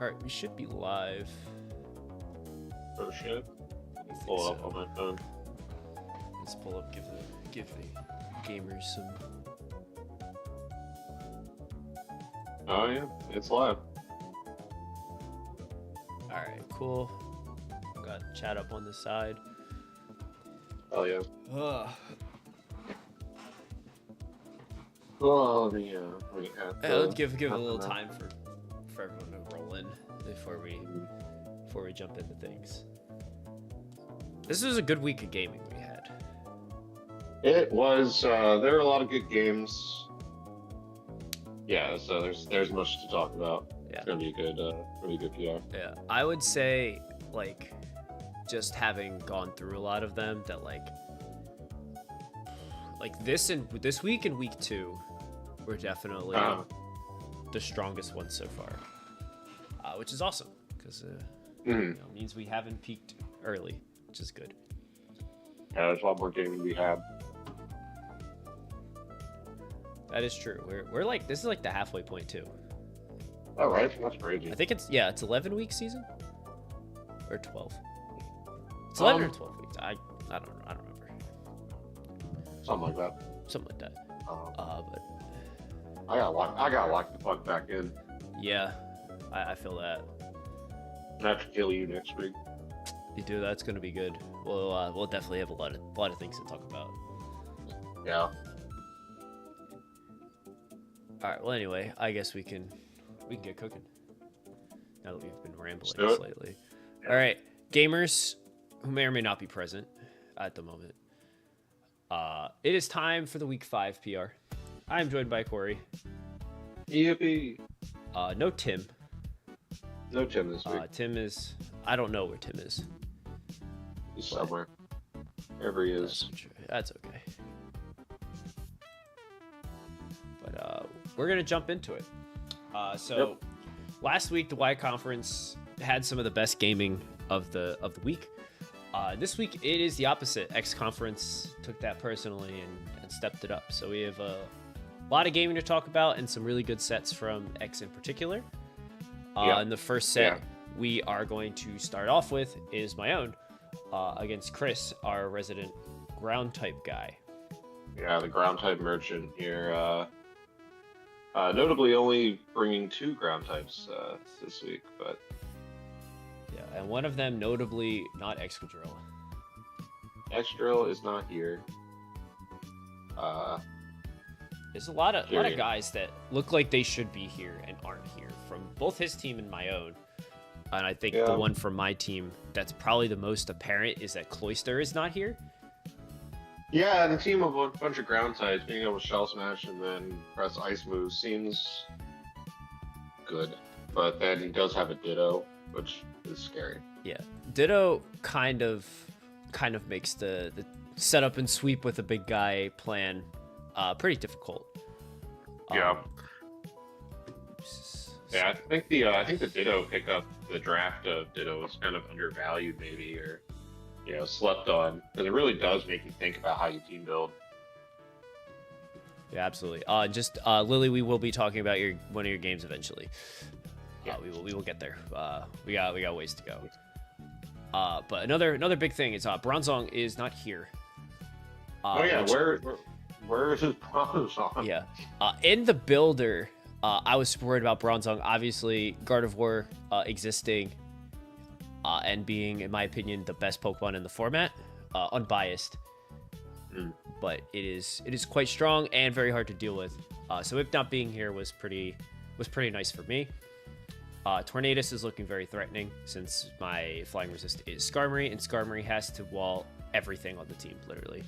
All right, we should be live. Oh shit. I think Pull it up so. on my phone. Let's pull up. Give the gamers some. Oh yeah, it's live. All right, cool. Got chat up on the side. Oh yeah. Ugh. Oh the we have. Yeah, let's give it a little time for everyone to roll in before we jump into things. This was a good week of gaming we had. It was. There were a lot of good games. Yeah, so there's much to talk about. Yeah. It's gonna be a good PR. Yeah, I would say like just having gone through a lot of them that like this week and week 2 were definitely the strongest ones so far, which is awesome because means we haven't peaked early, which is good. Yeah, there's a lot more gaming we have. That is true. We're like this is like the halfway point too. All right, that's crazy. I think it's 11 week season or 12. It's 11 or 12 weeks. I don't remember. Something like that. Something like that. But I gotta lock the fuck back in. yeah, I feel that. I have to kill you next week. You do. That's gonna be good. We'll definitely have a lot of things to talk about. Yeah. All right. Well, anyway, I guess we can get cooking. Now that we've been rambling do it. slightly. All right, gamers who may or may not be present at the moment. It is time for the week 5 PR. I am joined by Corey. Yippee. No Tim. No Tim this week. Tim is. I don't know where Tim is. He's somewhere. Wherever he is. That's okay. But we're gonna jump into it. So last week the Y Conference had some of the best gaming of the week. This week it is the opposite. X Conference took that personally and stepped it up. So we have a lot of gaming to talk about and some really good sets from X in particular. And the first set we are going to start off with is my own against Chris, our resident ground type guy. Yeah, the ground type merchant here. Notably only bringing 2 ground types this week, but Yeah, and one of them notably not Excadrill. Excadrill is not here. There's a lot of Period. guys that look like they should be here and aren't here from both his team and my own. And I think the one from my team that's probably the most apparent is that Cloyster is not here. Yeah, the team of a bunch of ground types being able to shell smash and then press ice moves seems good, but then he does have a Ditto, which is scary. Yeah, Ditto kind of makes the setup and sweep with a big guy plan pretty difficult. Yeah. Yeah, I think the Ditto pickup, the draft of Ditto is kind of undervalued maybe, or slept on, because it really does make you think about how you team build. Yeah, absolutely. Lily, we will be talking about one of your games eventually. Yeah. We will get there. We got ways to go. But another big thing is Bronzong is not here. Where is his Bronzong? Yeah. In the builder, I was worried about Bronzong. Obviously, Gardevoir existing and being, in my opinion, the best Pokemon in the format, unbiased. But it is quite strong and very hard to deal with. So if not being here was pretty nice for me. Tornadus is looking very threatening since my flying resist is Skarmory, and Skarmory has to wall everything on the team, literally.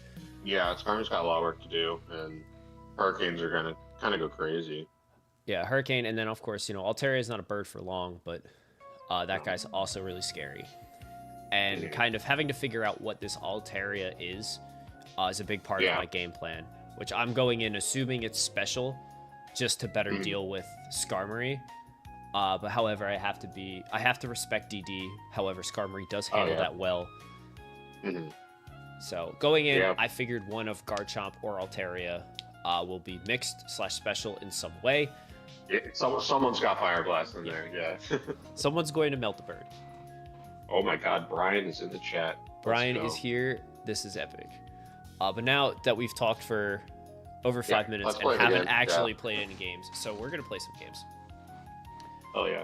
Yeah, Skarmory's got a lot of work to do, and Hurricanes are gonna kind of go crazy. Yeah, Hurricane, and then of course, Altaria is not a bird for long, but that guy's also really scary. And kind of having to figure out what this Altaria is a big part of my game plan, which I'm going in assuming it's special just to better deal with Skarmory. But however, I have to respect DD. However, Skarmory does handle that well. So going in, I figured one of Garchomp or Altaria will be mixed / special in some way. Someone's got Fire Blast in there, yeah. Someone's going to melt the bird. Oh my god, Brian is in the chat. Brian is here. This is epic. But now that we've talked for over 5 minutes and haven't actually played any games, so we're going to play some games. Oh, yeah.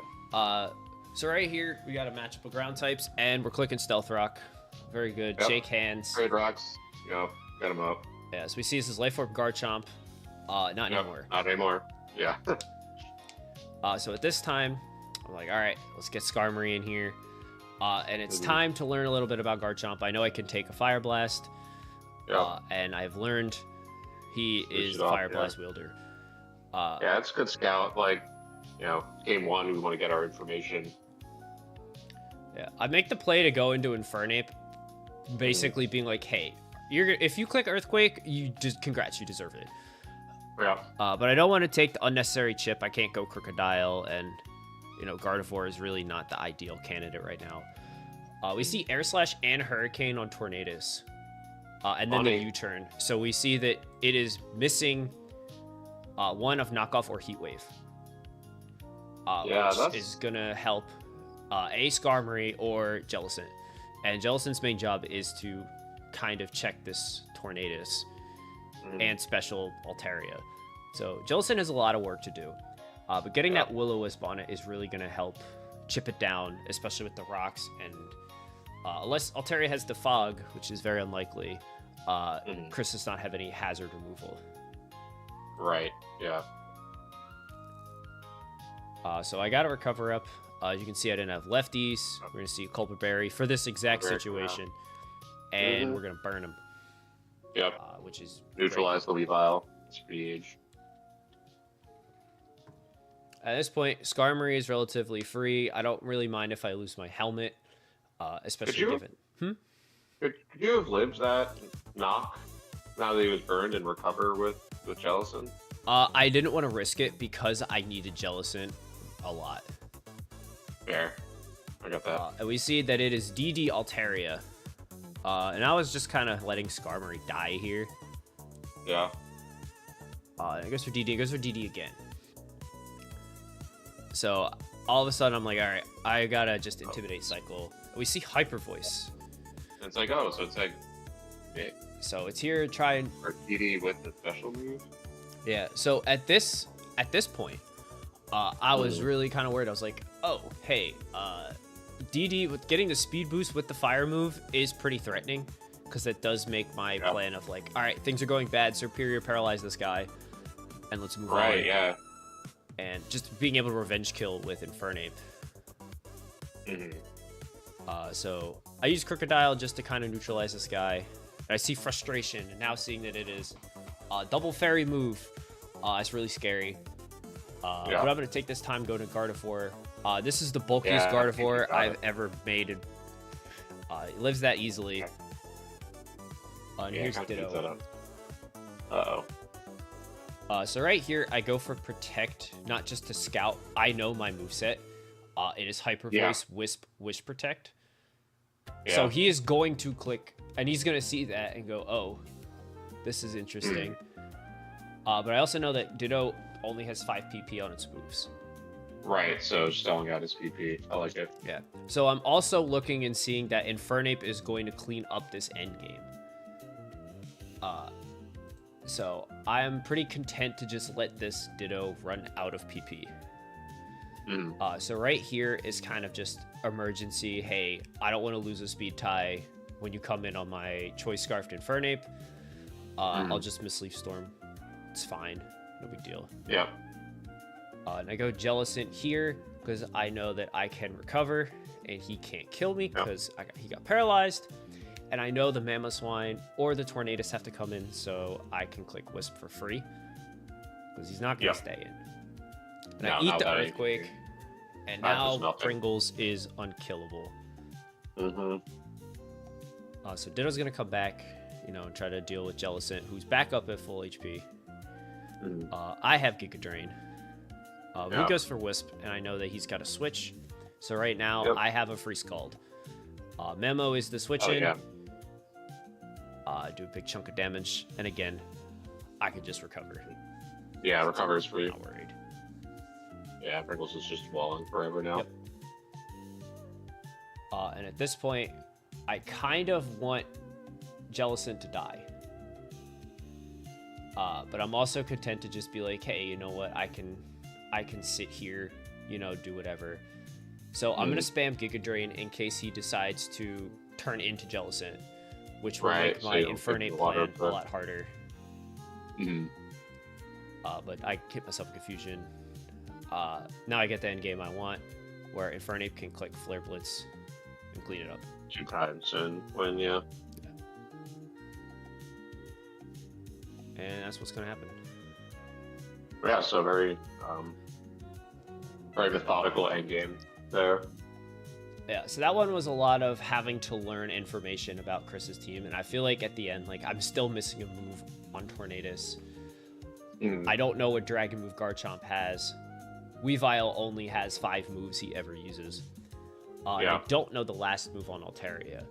So right here, we got a matchup of ground types, and we're clicking Stealth Rock. Very good. Yep. Shake hands. Trade rocks. Yep. Get him up. Yeah, so we see this is Life Orb Garchomp. Not anymore. Not anymore. Yeah. So at this time, I'm like, all right, let's get Skarmory in here. And it's time to learn a little bit about Garchomp. I know I can take a Fire Blast. Yeah. And I've learned he is the Fire Blast wielder. Yeah, it's a good scout. Like, game one, we want to get our information. Yeah, I make the play to go into Infernape, basically being like, hey, if you click Earthquake, congrats, you deserve it. Yeah. But I don't want to take the unnecessary chip. I can't go Crocodile, and Gardevoir is really not the ideal candidate right now. We see Air Slash and Hurricane on Tornadus, and then the U-turn. So we see that it is missing one of Knockoff or Heat Wave, which is gonna help a Skarmory or Jellicent. And Jellicent's main job is to kind of check this Tornadus and special Altaria. So Jellicent has a lot of work to do. But getting that Will-O-Wisp on it is really going to help chip it down, especially with the rocks. And unless Altaria has the Fog, which is very unlikely, Chris does not have any hazard removal. Right, yeah. So I got to recover up. You can see I didn't have lefties. We're going to see Culprit Berry for this exact situation. And we're going to burn him. Yep. Which is neutralize the Weavile. It's Speed. At this point, Skarmory is relatively free. I don't really mind if I lose my helmet, especially given. Could you have lived that knock now that he was burned and recover with Jellicent? I didn't want to risk it because I needed Jellicent a lot. Fair. I got that. And we see that it is DD Altaria. And I was just kind of letting Skarmory die here. Yeah. It goes for DD. It goes for DD again. So all of a sudden, I'm like, all right, I gotta just Intimidate Cycle. We see Hyper Voice. It's like, so it's like... Yeah. So it's here to try and... Or DD with the special move? Yeah, so at this point, I was really kind of worried. I was like, oh, hey, DD with getting the speed boost with the fire move is pretty threatening, because it does make my plan of like, all right, things are going bad, Superior paralyze this guy, and let's move on. Right, yeah. And just being able to revenge kill with Infernape. So I use Crocodile just to kind of neutralize this guy. And I see Frustration, and now seeing that it is a double fairy move, it's really scary. But I'm going to take this time, go to Gardevoir. This is the bulkiest Gardevoir I've ever made. It lives that easily. And here's Ditto. So right here, I go for Protect, not just to scout. I know my moveset. It is Hyper Voice, Wisp, Wish Protect. So he is going to click, and he's going to see that and go, oh, this is interesting. But I also know that Ditto only has 5 PP on its moves. Right, so stalling out his PP. I like it. Yeah. So I'm also looking and seeing that Infernape is going to clean up this endgame. So I'm pretty content to just let this Ditto run out of PP. So right here is kind of just emergency. Hey, I don't want to lose a speed tie when you come in on my Choice Scarfed Infernape. I'll just Misleaf Storm. It's fine. No big deal. Yeah. And I go Jellicent here because I know that I can recover and he can't kill me because he got paralyzed. And I know the Mamoswine or the Tornadus have to come in, so I can click Wisp for free because he's not going to stay in. And I eat the Earthquake, and now Pringles is unkillable. So Ditto's going to come back, and try to deal with Jellicent, who's back up at full HP. I have Giga Drain. He goes for Wisp, and I know that he's got a switch. So right now, I have a free Scald. Memo is the switch in. Do a big chunk of damage, and again, I could just recover. Yeah, recover is free. Not worried. Yeah, Pringles is just walling forever now. Yep. And at this point, I kind of want Jellicent to die. But I'm also content to just be like, hey, you know what? I can sit here, do whatever. So I'm gonna spam Giga Drain in case he decides to turn into Jellicent, which will make my Infernape plan a lot harder. But I hit myself in confusion. Now I get the end game I want, where Infernape can click Flare Blitz and clean it up 2 times and win, yeah. And that's what's gonna happen. Yeah, so very methodical end game there. Yeah, so that one was a lot of having to learn information about Chris's team, and I feel like at the end, like, I'm still missing a move on Tornadus. I don't know what Dragon move Garchomp has. Weavile only has 5 moves he ever uses. And I don't know the last move on Altaria.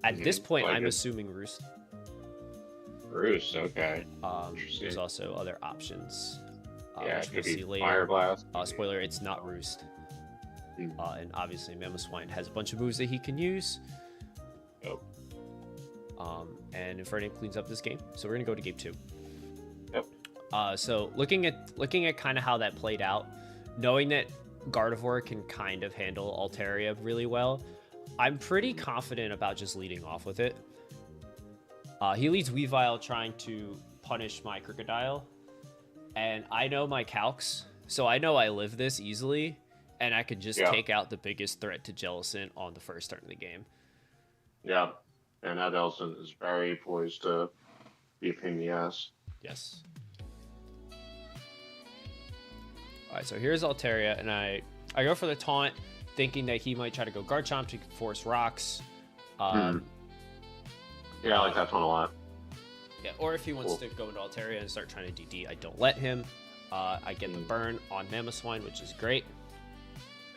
At this point, I'm assuming Roost. Roost, okay. There's also other options. Yeah, which it we'll could be see later. Fire Blast. Spoiler, it's not Roost. And obviously, Mamoswine has a bunch of moves that he can use. Yep. And Infernape cleans up this game. So we're gonna go to game 2. Yep. So looking at kind of how that played out, knowing that Gardevoir can kind of handle Altaria really well, I'm pretty confident about just leading off with it. He leads Weavile trying to punish my Krookodile, and I know my calcs, so I know I live this easily, and I could just take out the biggest threat to Jellicent on the first turn of the game. Yeah, and that Jellicent is very poised to be a pain in the ass. Yes. Alright, so here's Altaria, and I go for the taunt, thinking that he might try to go Garchomp to force rocks. Yeah, I like that taunt a lot. Yeah, or if he wants to go into Altaria and start trying to DD, I don't let him. I get the burn on Mamoswine, which is great.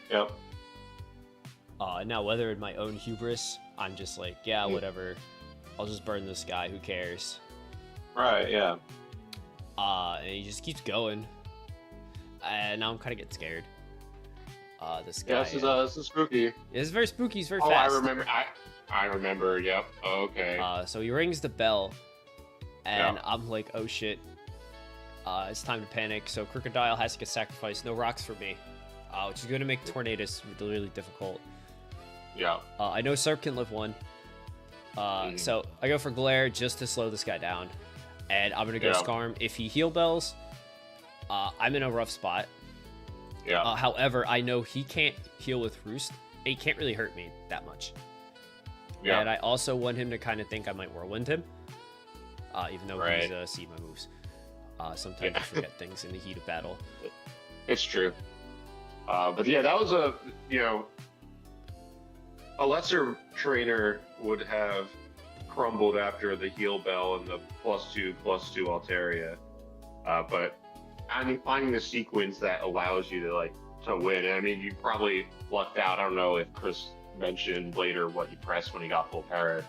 Yep. Now, whether in my own hubris, I'm just like, yeah, whatever. I'll just burn this guy. Who cares? Right, yeah. And he just keeps going. And now I'm kind of getting scared. This guy. Yeah, this is spooky. It's very spooky. He's very fast. I remember. Yep. Oh, okay. So he rings the bell, and I'm like, oh shit. It's time to panic. So Krookodile has to get sacrificed. No rocks for me, which is going to make Tornadus really difficult. Yeah. I know Serp can live 1. So I go for Glare just to slow this guy down, and I'm gonna go Skarm. If he heal bells, I'm in a rough spot. Yeah. However, I know he can't heal with Roost. He can't really hurt me that much. Yeah. And I also want him to kind of think I might Whirlwind him, even though he's seen my moves. Sometimes I forget things in the heat of battle. It's true. But yeah, that was a lesser trainer would have crumbled after the heal bell and the +2/+2 Altaria. But I mean, finding the sequence that allows you to win. I mean, you probably lucked out. I don't know if Chris mentioned later what he pressed when he got full parry.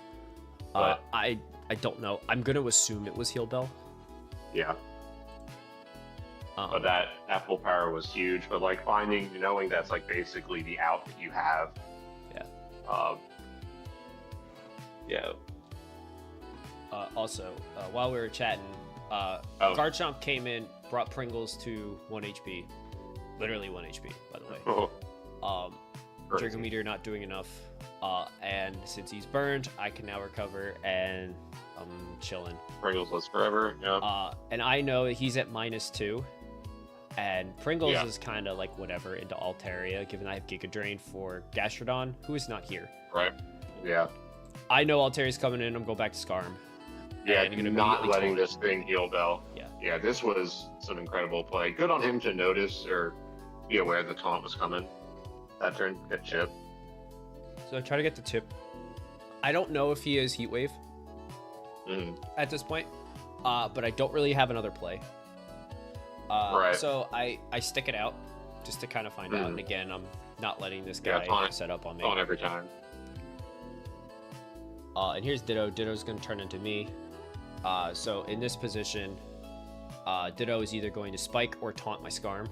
But I don't know. I'm gonna assume it was heal bell. Yeah. But that full power was huge. But knowing that's basically the out that you have. Yeah. Yeah. Also, while we were chatting, Garchomp came in, brought Pringles to 1 HP. Literally 1 HP, by the way. Draco Meteor not doing enough. And since he's burned, I can now recover, and I'm chilling. Pringles lives forever, yeah. And I know that he's at -2. And Pringles is kind of whatever into Altaria, given I have Giga Drain for Gastrodon, who is not here. Right. Yeah. I know Altaria's coming in. I'm going back to Skarm. Yeah, not letting this thing heal bell. Yeah. Yeah, this was some incredible play. Good on him to notice or be aware the taunt was coming. That turn, get chip. So I try to get the tip. I don't know if he is Heat Wave at this point, but I don't really have another play. Right. So I stick it out just to kind of find out. And again, I'm not letting this guy set up on me. On every time. And here's Ditto. Ditto's going to turn into me. So in this position, Ditto is either going to spike or taunt my Skarm.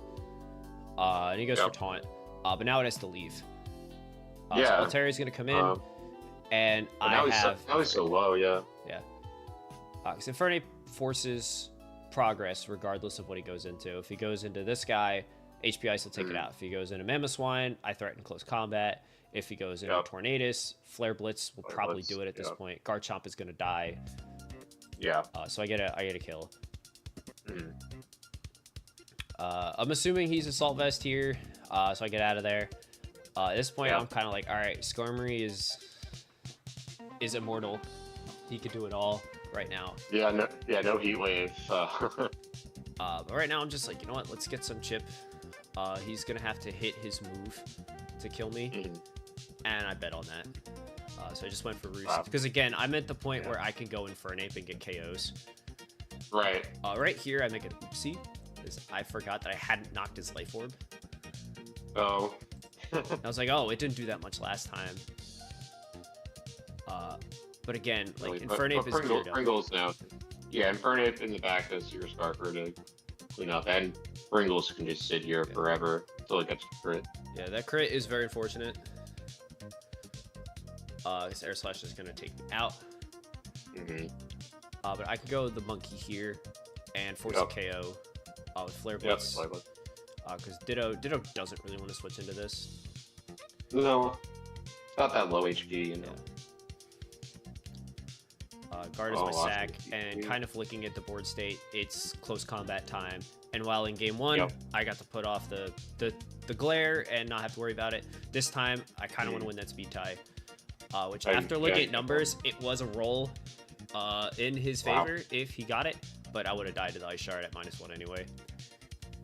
And he goes Yep. for taunt. But now it has to leave. Yeah. So Alteria's going to come in. And But I have... now he's so low, yeah. Yeah. Because Infernape forces progress regardless of what he goes into. If he goes into this guy, HP Ice will take it out. If he goes into Mamoswine, I threaten close combat. If he goes into Tornadus, Flare Blitz will probably do it at this point. Garchomp is going to die. Yeah. So I get a kill. I'm assuming he's Assault Vest here, so I get out of there. At this point, I'm kind of like, all right, Skarmory is immortal. He could do it all right now. No Heat Wave. But right now, I'm just like, you know what? Let's get some chip. He's gonna have to hit his move to kill me, and I bet on that. So I just went for Roost because again, I'm at the point where I can go Infernape and get KOs. Right. Right here, I make an oopsie because I forgot that I hadn't knocked his Life Orb. Oh. I was like, oh, it didn't do that much last time. But again, like Infernape is geared up. Pringles now. Yeah, Infernape in the back does your Scarper to clean up, and Pringles can just sit here forever until it gets crit. Yeah, that crit is very unfortunate. This Air Slash is gonna take me out. But I can go the Monkey here and force a KO with Flare Blitz. Because Ditto doesn't really want to switch into this. No, it's not that low HP, you know. Guard is my sack, and kind of looking at the board state, it's close combat time. And while in game one, I got to put off the glare and not have to worry about it. This time, I kind of want to win that speed tie. Which after looking at numbers, it was a roll in his favor if he got it, but I would have died to the Ice Shard at -1 anyway.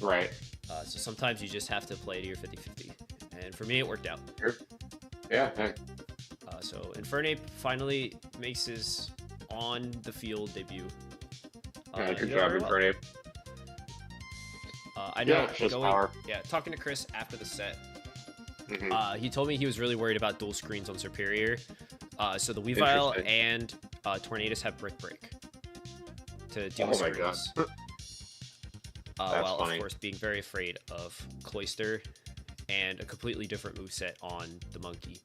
Right. So sometimes you just have to play to your 50-50. And for me, it worked out. Yeah. So Infernape finally makes his on the field debut. Good job, Infernape. I know. Power. Talking to Chris after the set, he told me he was really worried about dual screens on Superior. So the Weavile and Tornadus have Brick Break to deal with screens. While funny. Of course being very afraid of Cloyster and a completely different moveset on the Monkey.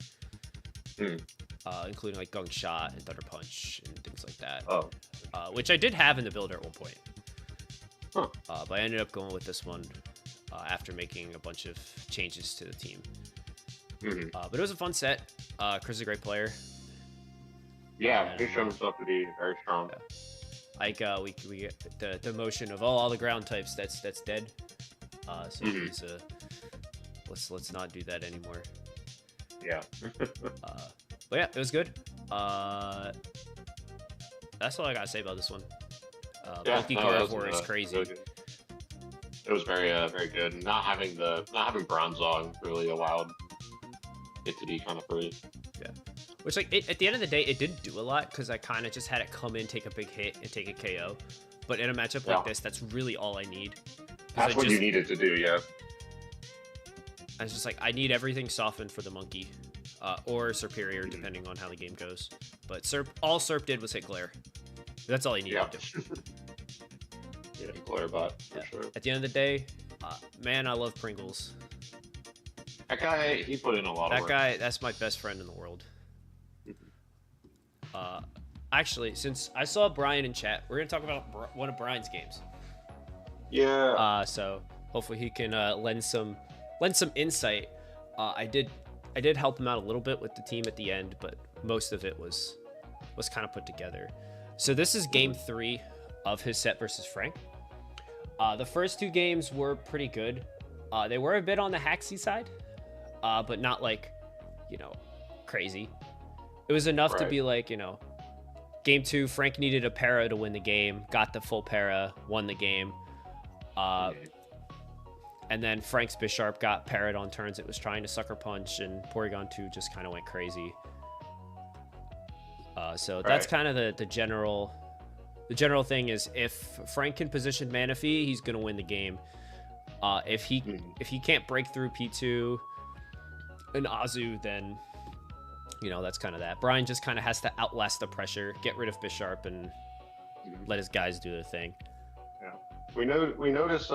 Including like Gunk Shot and Thunder Punch and things like that. Which I did have in the builder at one point. But I ended up going with this one after making a bunch of changes to the team. But it was a fun set. Chris is a great player. Yeah, he's shown himself to be very strong. Like we get the motion of all the ground types that's dead. So he's let's not do that anymore. Yeah. But yeah, it was good. That's all I gotta say about this one. Bulky Carnivore is crazy. Really it was very good. And not having Bronzong really allowed it to be kind of free. Yeah. Which like at the end of the day, it didn't do a lot because I kind of just had it come in, take a big hit, and take a KO. But in a matchup like this, that's really all I need. That's what you needed to do, yeah. I was just like, I need everything softened for the Monkey. Or Superior, depending on how the game goes. But all Serp did was hit Glare. That's all he needed to do. Yeah, Glare bot, for sure. At the end of the day, man, I love Pringles. That guy, he put in a lot of work. That guy, that's my best friend in the world. Actually, since I saw Brian in chat, we're going to talk about one of Brian's games. Yeah. So hopefully he can lend some insight. I did help him out a little bit with the team at the end, but most of it was kind of put together. So this is game 3 of his set versus Frank. The first 2 games were pretty good. They were a bit on the hacksy side, but not like, crazy. It was enough to be like, game 2, Frank needed a para to win the game, got the full para, won the game. And then Frank's Bisharp got parried on turns it was trying to Sucker Punch, and Porygon 2 just kind of went crazy. So that's kind of the general thing is if Frank can position Manaphy, he's going to win the game. If he can't break through P2 and Azu, then, that's kind of that. Brian just kind of has to outlast the pressure, get rid of Bisharp, and let his guys do their thing. Yeah. We notice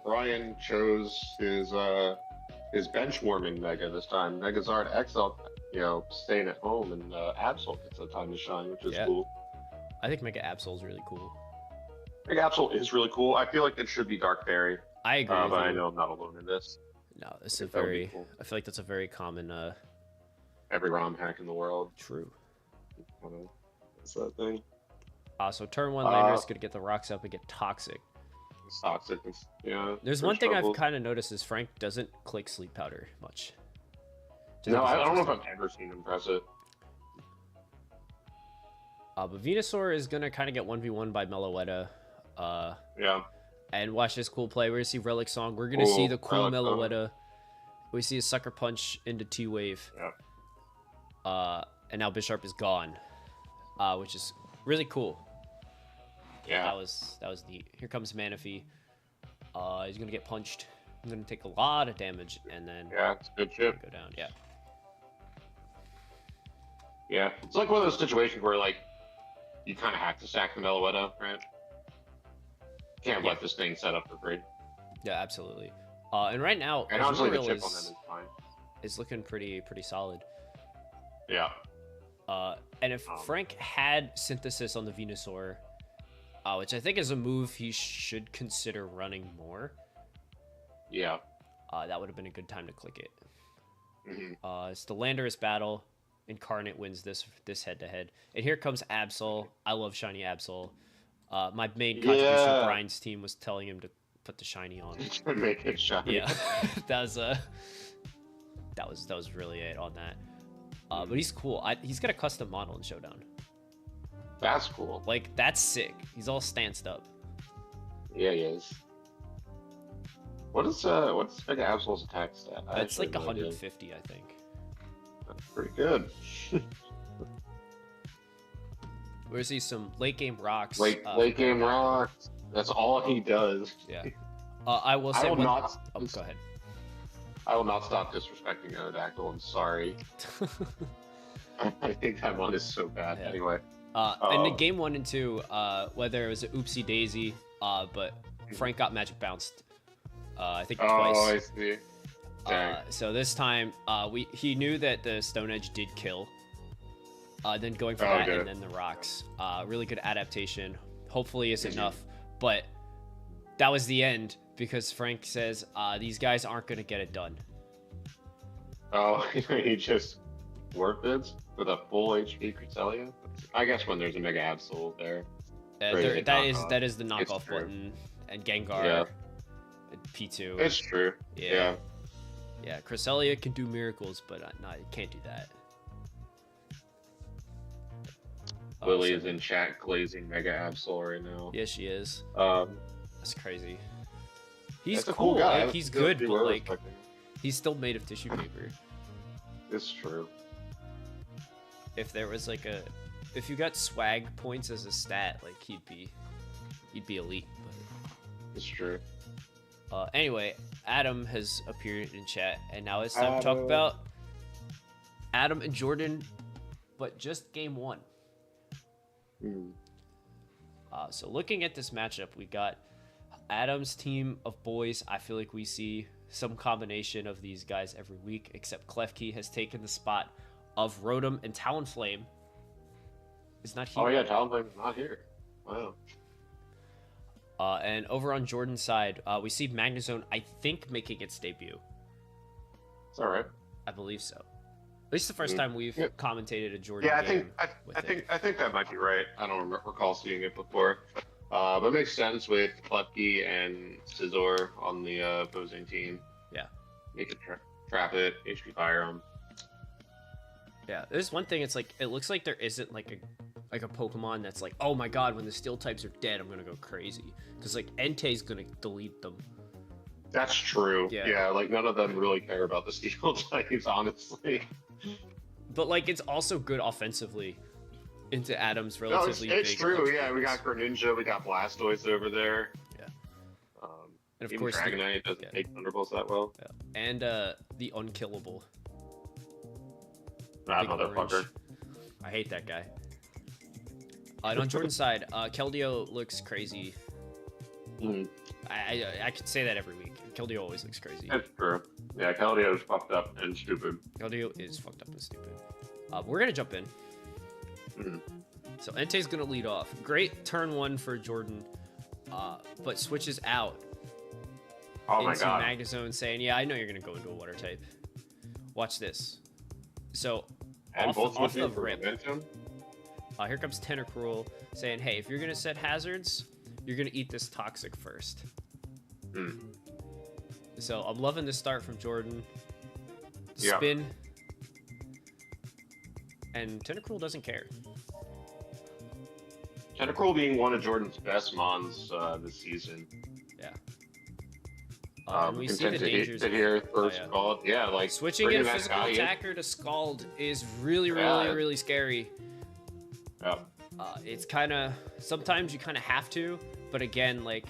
Ryan chose his bench warming Mega this time. Megazard XL, staying at home, and Absol gets the time to shine, which is cool. I think Mega Absol is really cool. Mega Absol is really cool. I feel like it should be Dark Fairy. I agree. But I know I'm not alone in this. No, it's a very. Cool. I feel like that's a very common. Every ROM hack in the world. True. What's that thing? So turn 1 laner is gonna get the rocks up and get toxic. It's toxic. Yeah. There's one thing I've kind of noticed is Frank doesn't click sleep powder much. No, I don't know if I've ever seen him press it. But Venusaur is gonna kind of get 1v1 by Meloetta. Yeah. And watch this cool play. We're gonna see Relic Song. We're gonna see the cool Meloetta. We see a Sucker Punch into T-Wave. Yeah. And now Bisharp is gone, which is really cool. Yeah. That was neat. Here comes Manaphy. He's gonna get punched. I'm gonna take a lot of damage, and then it's a good chip. Go down. Yeah. Yeah, it's like one of those situations where like you kind of have to stack the Meloetta, right? Can't let this thing set up for free. Yeah, absolutely. And right now, and honestly, the chip on them is fine. It's looking pretty solid. Yeah. And if Frank had Synthesis on the Venusaur, which I think is a move he should consider running more. Yeah. That would have been a good time to click it. Mm-hmm. It's the Landorus battle. Incarnate wins this head-to-head. And here comes Absol. I love Shiny Absol. My main contribution to Brian's team was telling him to put the shiny on. To make it shiny. Yeah. that was really it on that. But he's cool. He's got a custom model in Showdown. That's cool. Like, that's sick. He's all stanced up. Yeah, he is. What's Mega Absol's attack stat? It's like 150, I think. That's pretty good. We're gonna see some late game rocks. Late game rocks. That's all he does. Yeah. I will say. Go ahead. I will not stop disrespecting Aerodactyl. I'm sorry. I think that one is so bad. Yeah. Anyway. In the game 1 and 2, whether it was an oopsie daisy, but Frank got magic bounced. I think twice. Oh, I see. So this time, he knew that the Stone Edge did kill. Then going for that and then the rocks. Really good adaptation. Hopefully is enough. But that was the end because Frank says these guys aren't going to get it done. Oh, he just warped it with a full HP Cresselia? I guess when there's a Mega Absol there. That is the knockoff button. And Gengar. Yeah. And P2. It's true. Yeah. Yeah, Cresselia can do miracles, but it can't do that. Lily is in chat glazing Mega Absol right now. Yeah, she is. That's crazy. He's cool guy. Like, he's good, but like he's still made of tissue paper. It's true. If there was like if you got swag points as a stat, like he'd be elite. But... It's true. Anyway, Adam has appeared in chat, and now it's time to talk about Adam and Jordan, but just game 1. So looking at this matchup, we got Adam's team of boys. I feel like we see some combination of these guys every week, except Klefki has taken the spot of Rotom, and Talonflame is not here. Oh yeah, Talonflame is not here. Wow. And over on Jordan's side, we see Magnezone, I think, making its debut. It's all right. I believe so. At least the first time we've commentated a Jordan game. I think that might be right. I don't recall seeing it before. But it makes sense with Klefki and Scizor on the opposing team. Yeah. You can trap it, HP fire them. Yeah, there's one thing. It's like it looks like there isn't like a Pokemon that's like, oh my god, when the Steel types are dead, I'm gonna go crazy because like Entei's gonna delete them. That's true. Yeah, like none of them really care about the Steel types, honestly. But like it's also good offensively into Adam's relatively big. It's true. Yeah, we got Greninja, we got Blastoise over there. Yeah. And of course, Dragonite doesn't take Thunderbolts that well. Yeah. And the Unkillable. That motherfucker. I hate that guy. And on Jordan's side, Keldeo looks crazy. I could say that every week. Keldeo always looks crazy. That's true. Yeah, Keldeo is fucked up and stupid. Keldeo is fucked up and stupid. We're gonna jump in. So Entei's gonna lead off. Great turn 1 for Jordan, but switches out into Magnezone, saying, "Yeah, I know you're gonna go into a water type. Watch this." So off the rip, here comes Tentacruel saying, "Hey, if you're gonna set hazards, you're gonna eat this toxic first." So I'm loving the start from Jordan. Spin. And Tentacruel doesn't care. Tentacruel being one of Jordan's best mons this season. Yeah. And we see the dangers. Yeah, like switching in physical attacker to Scald is really scary. Yeah. It's kind of sometimes you kind of have to, but again, like,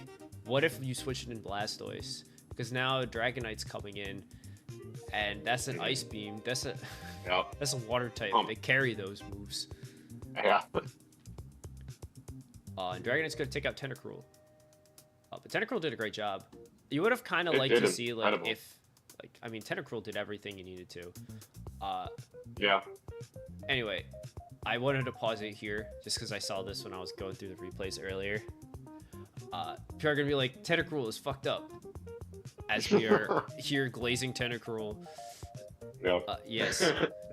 what if you switch it in Blastoise? Because now Dragonite's coming in, and that's an Ice Beam. That's a water type. They carry those moves. Yeah. And Dragonite's gonna take out Tentacruel. But Tentacruel did a great job. You would have kind of liked to see Tentacruel did everything you needed to. Yeah. Anyway, I wanted to pause it here just because I saw this when I was going through the replays earlier. People are gonna be like, Tentacruel is fucked up, as we are here glazing Tentacruel. Yep. Yes,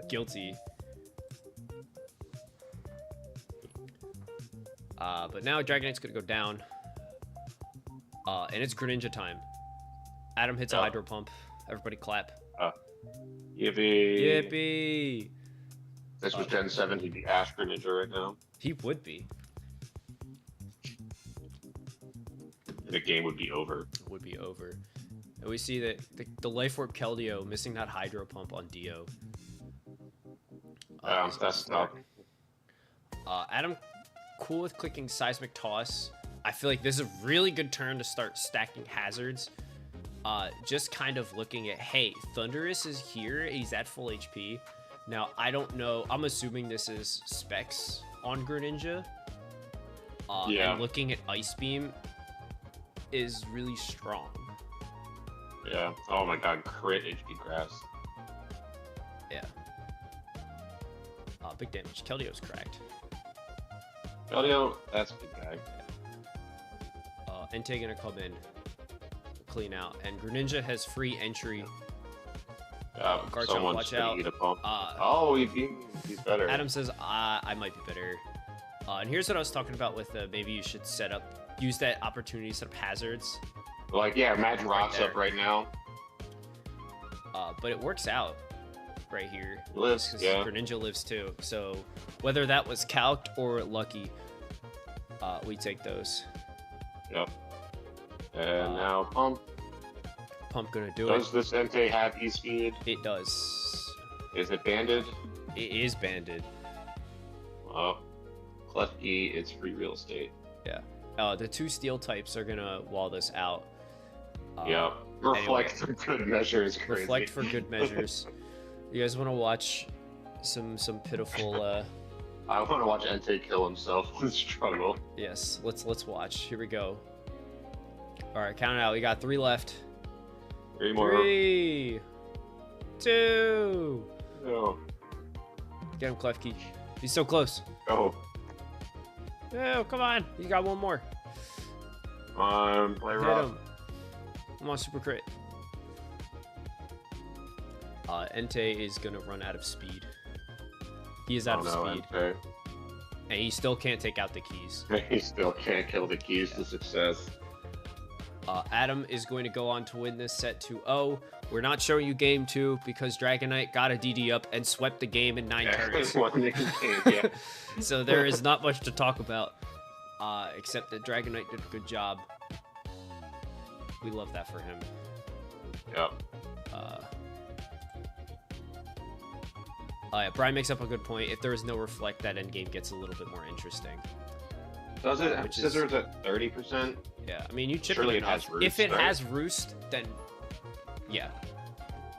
guilty. But now Dragonite's gonna go down. And it's Greninja time. Adam hits a Hydro Pump. Everybody clap. Yippee! Yippee! This was Gen 7, he'd be Ash Greninja right now. He would be. The game would be over. Would be over. And we see that the Life Orb Keldeo missing that Hydro Pump on Dio. That's tough. Adam, cool with clicking Seismic Toss. I feel like this is a really good turn to start stacking hazards. Just kind of looking at, hey, Thundurus is here. He's at full HP. Now, I don't know. I'm assuming this is specs on Greninja. And looking at Ice Beam is really strong. Yeah. Oh my god, crit HP Grass. Yeah. Big damage. Keldeo's cracked. Keldeo, that's a good guy. Entei gonna come in, clean out, and Greninja has free entry. Garchomp, watch out. He's better. Adam says, I might be better. And here's what I was talking about with maybe you should use that opportunity to set up hazards. Like, yeah, imagine rocks up right now. But it works out right here. Lives, yeah. Greninja lives too. So whether that was calced or lucky, we take those. Yep. And now Pump. Pump gonna do Does this Entei have E-Speed? It does. Is it banded? It is banded. Klefki, it's free real estate. Yeah. The two steel types are gonna wall this out. Yeah. Reflect for good measures. Crazy. Reflect for good measures. You guys want to watch some pitiful? I want to watch Entei kill himself with struggle. Yes, let's watch. Here we go. All right, count it out. We got 3 left. 3 more. 3, 2. No. Get him, Klefki. He's so close. Go. Oh, come on. You got 1 more. Play rough. Come on, super crit. Entei is gonna run out of speed. He is out of speed. Entei. And he still can't take out the keys. He still can't kill the keys to success. Adam is going to go on to win this set 2-0. We're not showing you game 2 because Dragonite got a DD up and swept the game in 9 turns. So there is not much to talk about, except that Dragonite did a good job. We love that for him. Yep. Brian makes up a good point. If there is no reflect, that endgame gets a little bit more interesting. Does it? Scissors at 30%? Yeah, I mean, you chip Surely it enough. Roost, if it has Roost, then yeah.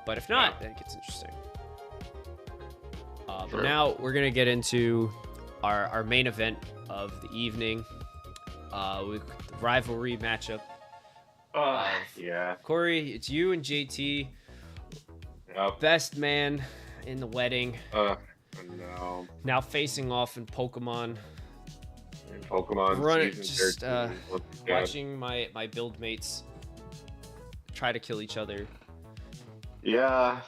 But if not, then it gets interesting. But now we're going to get into our main event of the evening. With the rivalry matchup. Yeah. Corey, it's you and JT. Yep. Best man in the wedding. No. Now facing off in Pokemon. Pokemon season Just 13. watching my build mates try to kill each other. Yeah.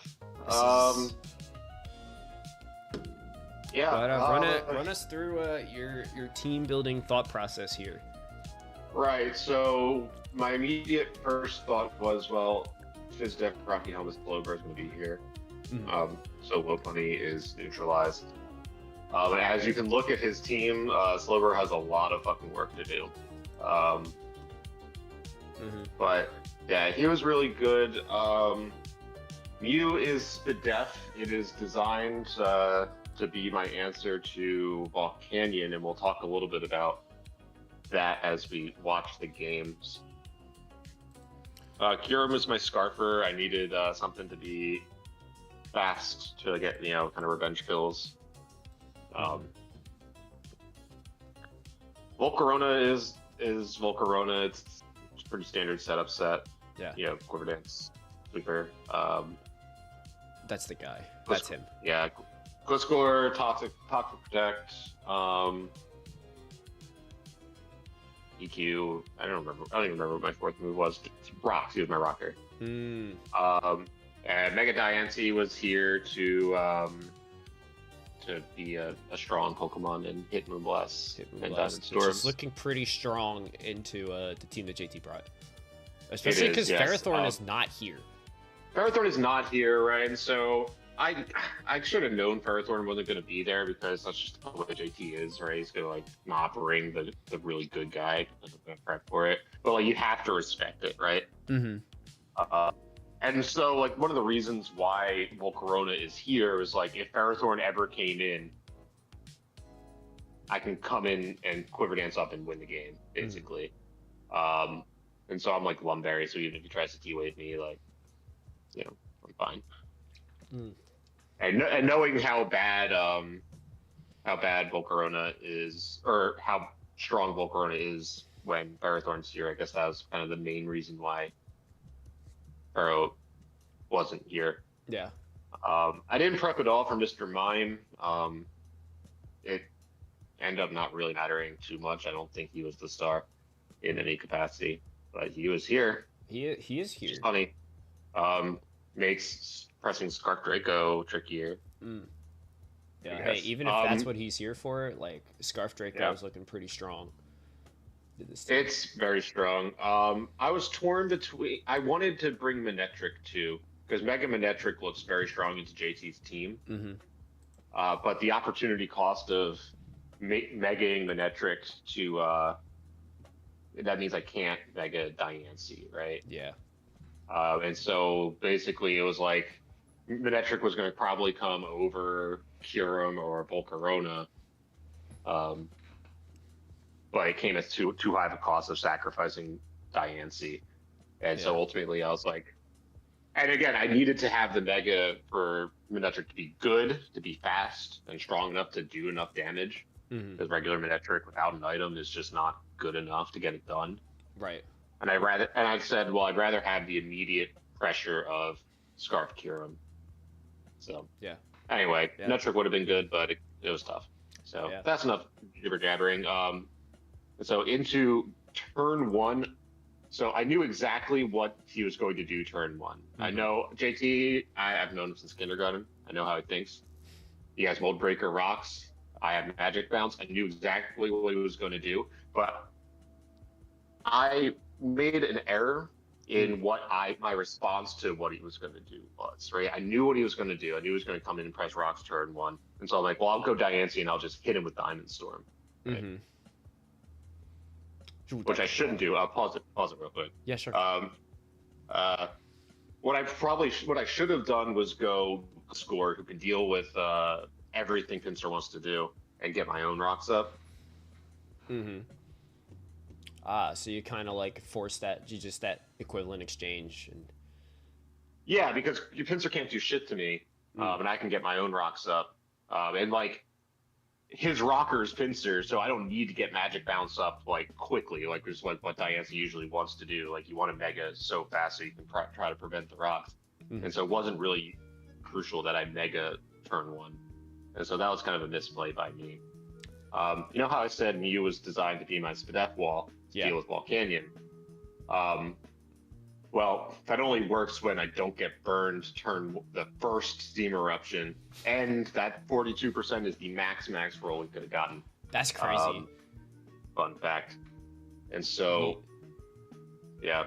Yeah. But run us through your team building thought process here. Right. So my immediate first thought was, well, Fizdec, Rocky Helmet's Clover is going to be here. Mhm. So Lopunny is neutralized. And as you can look at his team, Slover has a lot of fucking work to do. But yeah, he was really good. Mew is the death. It is designed to be my answer to Volcanion, and we'll talk a little bit about that as we watch the games. Kyurem is my Scarfer. I needed something to be fast to get, kind of revenge kills. Volcarona is Volcarona. It's a pretty standard setup set. Yeah. Quiver Dance, Sweeper. That's the guy. That's him. Yeah. Gliscor, Toxic Protect, EQ. I don't even remember what my fourth move was. Rocks. He was my rocker. And Mega Diancie was here to be a strong Pokemon and hit Moonblast and Diamond Storm. Which is looking pretty strong into the team that JT brought. Especially because yes. Ferrothorn is not here. Ferrothorn is not here, right? And so I should have known Ferrothorn wasn't going to be there because that's just the way JT is, right? He's going to not bring the really good guy. I'm going to prep for it. But you have to respect it, right? Mm-hmm. And so one of the reasons why Volcarona is here is if Ferrothorn ever came in, I can come in and Quiver Dance up and win the game, basically. And so I'm Lumberry, so even if he tries to T-Wave me, I'm fine. And knowing how bad Volcarona is, or how strong Volcarona is when Ferrothorn's here, I guess that was kind of the main reason why Ferro wasn't here. Yeah. I didn't prep at all for Mr. Mime. It ended up not really mattering too much. I don't think he was the star in any capacity, but he was here. He is here. Which is funny. Makes pressing Scarf Draco trickier. Yeah. Hey, even if that's what he's here for, Scarf Draco is looking pretty strong. It's very strong. I was torn between. I wanted to bring Manectric too, because Mega Manectric looks very strong into JT's team. But the opportunity cost of Megaing Manectric to that means I can't Mega Diancie, right? Yeah. And so basically it was Manectric was going to probably come over Kyurem or Volcarona. But it came at too high of a cost of sacrificing Diancie. And so ultimately I was and again, I needed to have the Mega for Manectric to be good, to be fast, and strong enough to do enough damage. Because regular Manectric without an item is just not good enough to get it done. Right. And I said, well, I'd rather have the immediate pressure of Scarf Kyurem. So anyway, Manectric would have been good, but it was tough. So that's enough jibber jabbering. So into turn one, so I knew exactly what he was going to do turn one. I know JT, I've known him since kindergarten. I know how he thinks. He has Mold Breaker Rocks. I have Magic Bounce. I knew exactly what he was going to do, but I made an error in what my response to what he was going to do was, right? I knew what he was going to do. I knew he was going to come in and press Rocks turn one. And so I'm well, I'll go Diancie and I'll just hit him with Diamond Storm. Right? Which I shouldn't do. I'll pause it real quick. Yeah, sure. What I should have done was go Score, who can deal with everything Pinsir wants to do, and get my own Rocks up. So you kind of force that equivalent exchange. And yeah, because your Pinsir can't do shit to me, and I can get my own Rocks up. And his rocker's pincer, so I don't need to get magic bounce up like quickly, like just like what Diancie usually wants to do. Like you want to mega so fast so you can try to prevent the rocks, and so it wasn't really crucial that I mega turn 1, and so that was kind of a misplay by me. You know how I said Mew was designed to be my Spadef wall to deal with Volcanion? Well, that only works when I don't get burned turn the first Steam Eruption, and that 42% is the max roll we could have gotten. That's crazy. Fun fact. And so, yeah,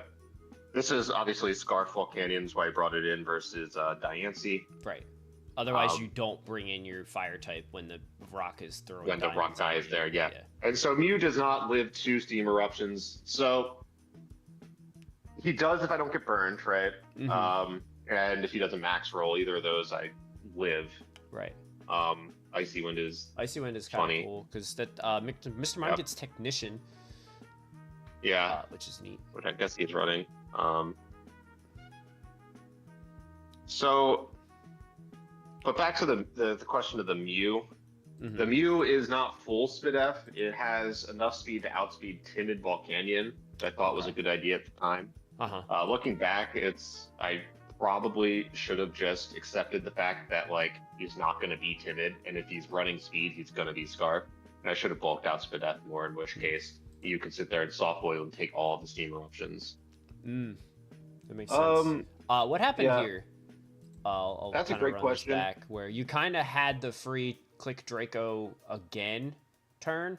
this is obviously Scarf Volcanions, why I brought it in versus Diancie. Right. Otherwise, you don't bring in your fire type when the rock is throwing. When the rock guy is there, yeah. And so Mew does not live 2 Steam Eruptions, so he does if I don't get burned, right? And if he doesn't max roll either of those, I live. Right. Icy Wind is kind of cool because that Mr. Mime gets Technician. Yeah. Which is neat. Which I guess he's running. So, but back to the question of the Mew. The Mew is not full Spadef. It has enough speed to outspeed Timid Volcanion, which I thought was a good idea at the time. Looking back, I probably should have just accepted the fact that like he's not going to be Timid, and if he's running speed, he's going to be Scarf. And I should have bulked out Spadef more, in which case you could sit there and soft boil and take all of the Steam Eruptions. That makes sense. What happened here? I'll That's a great question. Back where you kind of had the free click Draco again turn.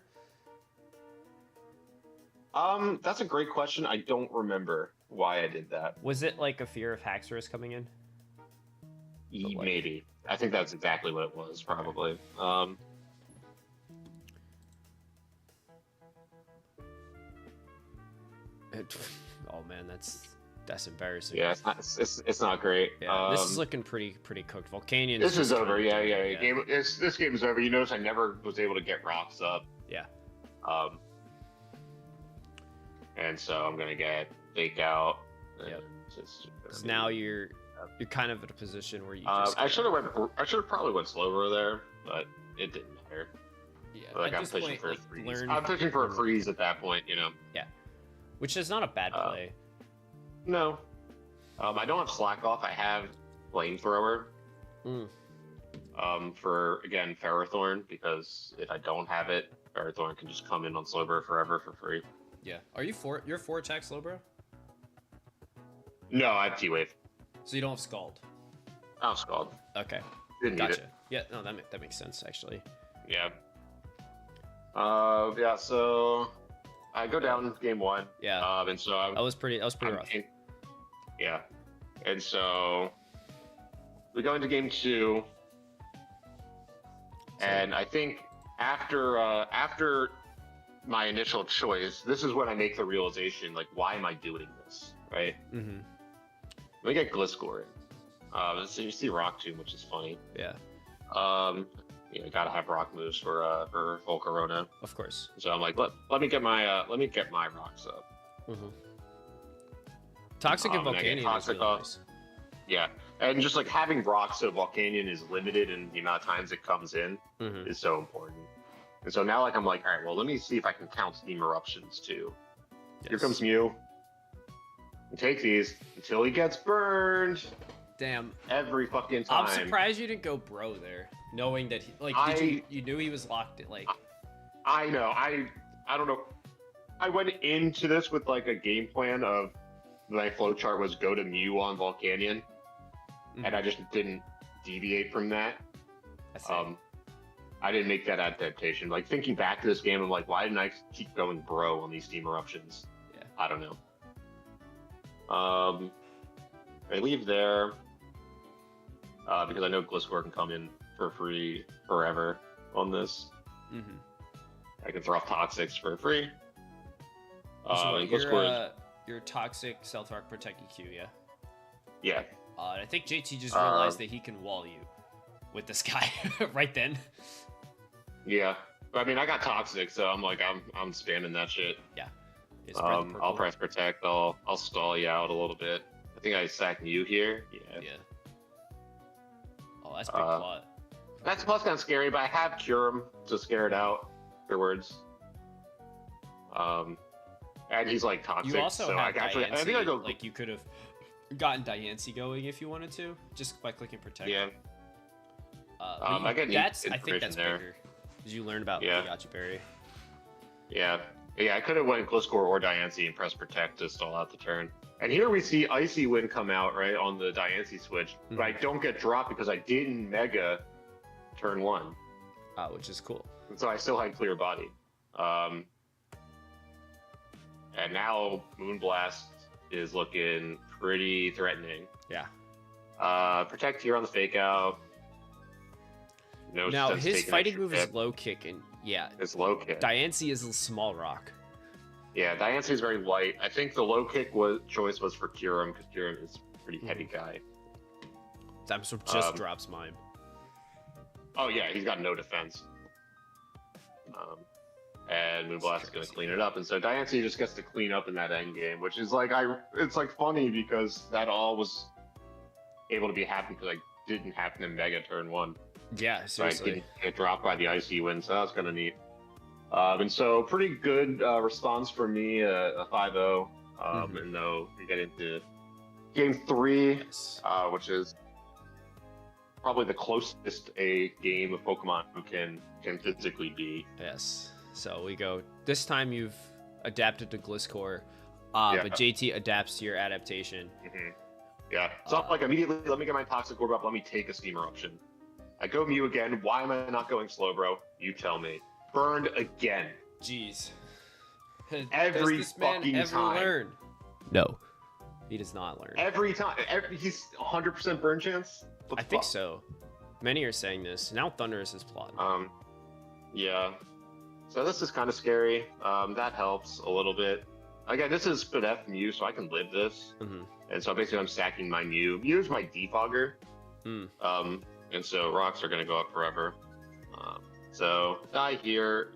That's a great question. I don't remember why I did that. Was it like a fear of Haxorus coming in? Maybe. I think that's exactly what it was, probably. Oh man, that's embarrassing. Yeah, it's not great. Yeah, this is looking pretty cooked. Volcanion. This is over. Yeah. This game is over. You notice I never was able to get rocks up. Yeah. And so I'm gonna get Fake Out. Yep. Because now you're kind of at a position where you. I should have probably went slower there, but it didn't matter. Yeah. Like I'm pushing for a freeze. I'm pushing for a freeze at that point, you know. Yeah. Which is not a bad play. No. I don't have Slack Off. I have Flamethrower. For again Ferrothorn, because if I don't have it, Ferrothorn can just come in on Slowbro forever for free. Yeah. Are you you're 4 attack Slowbro? No, I have T-Wave. So you don't have Scald? I have Scald. Okay. Didn't need it. Yeah, no, that makes sense, actually. Yeah. So I go down game 1. Yeah. And so that was pretty rough. Yeah. And so we go into game 2. And I think after my initial choice, this is when I make the realization, like, why am I doing this, right? Let me get Gliscor in. So you see Rock Tomb, which is funny. Yeah. Gotta have rock moves for Volcarona. Of course. So I'm like, let me get my rocks up. Toxic and Volcanion is really nice. Yeah, and just like having rocks so Volcanion is limited in the amount of times it comes in is so important. And so now, like, I'm like, all right, well, let me see if I can count Steam Eruptions too. Yes. Here comes Mew. And take these until he gets burned. Damn. Every fucking time. I'm surprised you didn't go bro there, knowing that you knew he was locked in, like. I know. I don't know. I went into this with like a game plan of my flowchart was go to Mew on Volcanion, and I just didn't deviate from that. I see. I didn't make that adaptation. Like, thinking back to this game, I'm like, why didn't I keep going bro on these Steam Eruptions? Yeah. I don't know. I leave there because I know Gliscor can come in for free forever on this. I can throw off Toxics for free. Your Toxic Stealth Rock Protect EQ, yeah? Yeah. I think JT just realized that he can wall you with this guy right then. Yeah. But, I mean, I got Toxic, so I'm like, I'm spamming that shit. Yeah. I'll press Protect. I'll stall you out a little bit. I think I sack Mew here. Yeah. Oh, that's big plot. That's plus kind of scary, but I have Cure him to scare it out afterwards. And he's like toxic. You also so have I think I go like you could have gotten Diancie going if you wanted to, just by clicking protect. Yeah. I think that's there. bigger. Did you learn about Yeah. Yachi Berry? Yeah. I could have went Gliscor or Diancie and pressed protect to stall out the turn. And here we see Icy Wind come out right on the Diancie switch, but I don't get dropped because I didn't Mega turn 1. Which is cool. And so I still had clear body. And now Moonblast is looking pretty threatening. Yeah. Protect here on the fake out. No Now sense his taking fighting extra move pip. is low kick, and yeah, It's low kick. Diancie is a small rock. Yeah, Diancie is very light. I think the low kick choice was for Kyurem because Kyurem is a pretty heavy guy. Zamsor just drops mime. Oh yeah, he's got no defense. And Moonblast is going to clean it up, and so Diancie just gets to clean up in that end game, which is like it's like funny because that all was able to be happened because I didn't happen in Mega turn 1. Yeah, So I seriously. didn't get dropped by the Icy Wind, so that's kind of neat. And so pretty good response for me, a 5-0. And though we get into game 3, Yes. which is probably the closest a game of Pokemon can physically be. Yes. So we go. This time you've adapted to Gliscor, Yeah. but JT adapts to your adaptation. Yeah. So I'm like immediately, let me get my Toxic Orb up. Let me take a Steam Eruption. I go Mew again. Why am I not going Slowbro? You tell me. Burned again. Jeez. Every Does this man fucking ever time. learn? No, he does not learn. Every time. He's 100% burn chance. What I the think fuck? so. Many are saying this. Now Thunder is his plot. Yeah. So this is kind of scary. That helps a little bit. Again, this is Spadef Mew, so I can live this. And so basically I'm stacking my Mew. Mew's my defogger. And so rocks are going to go up forever. So die here.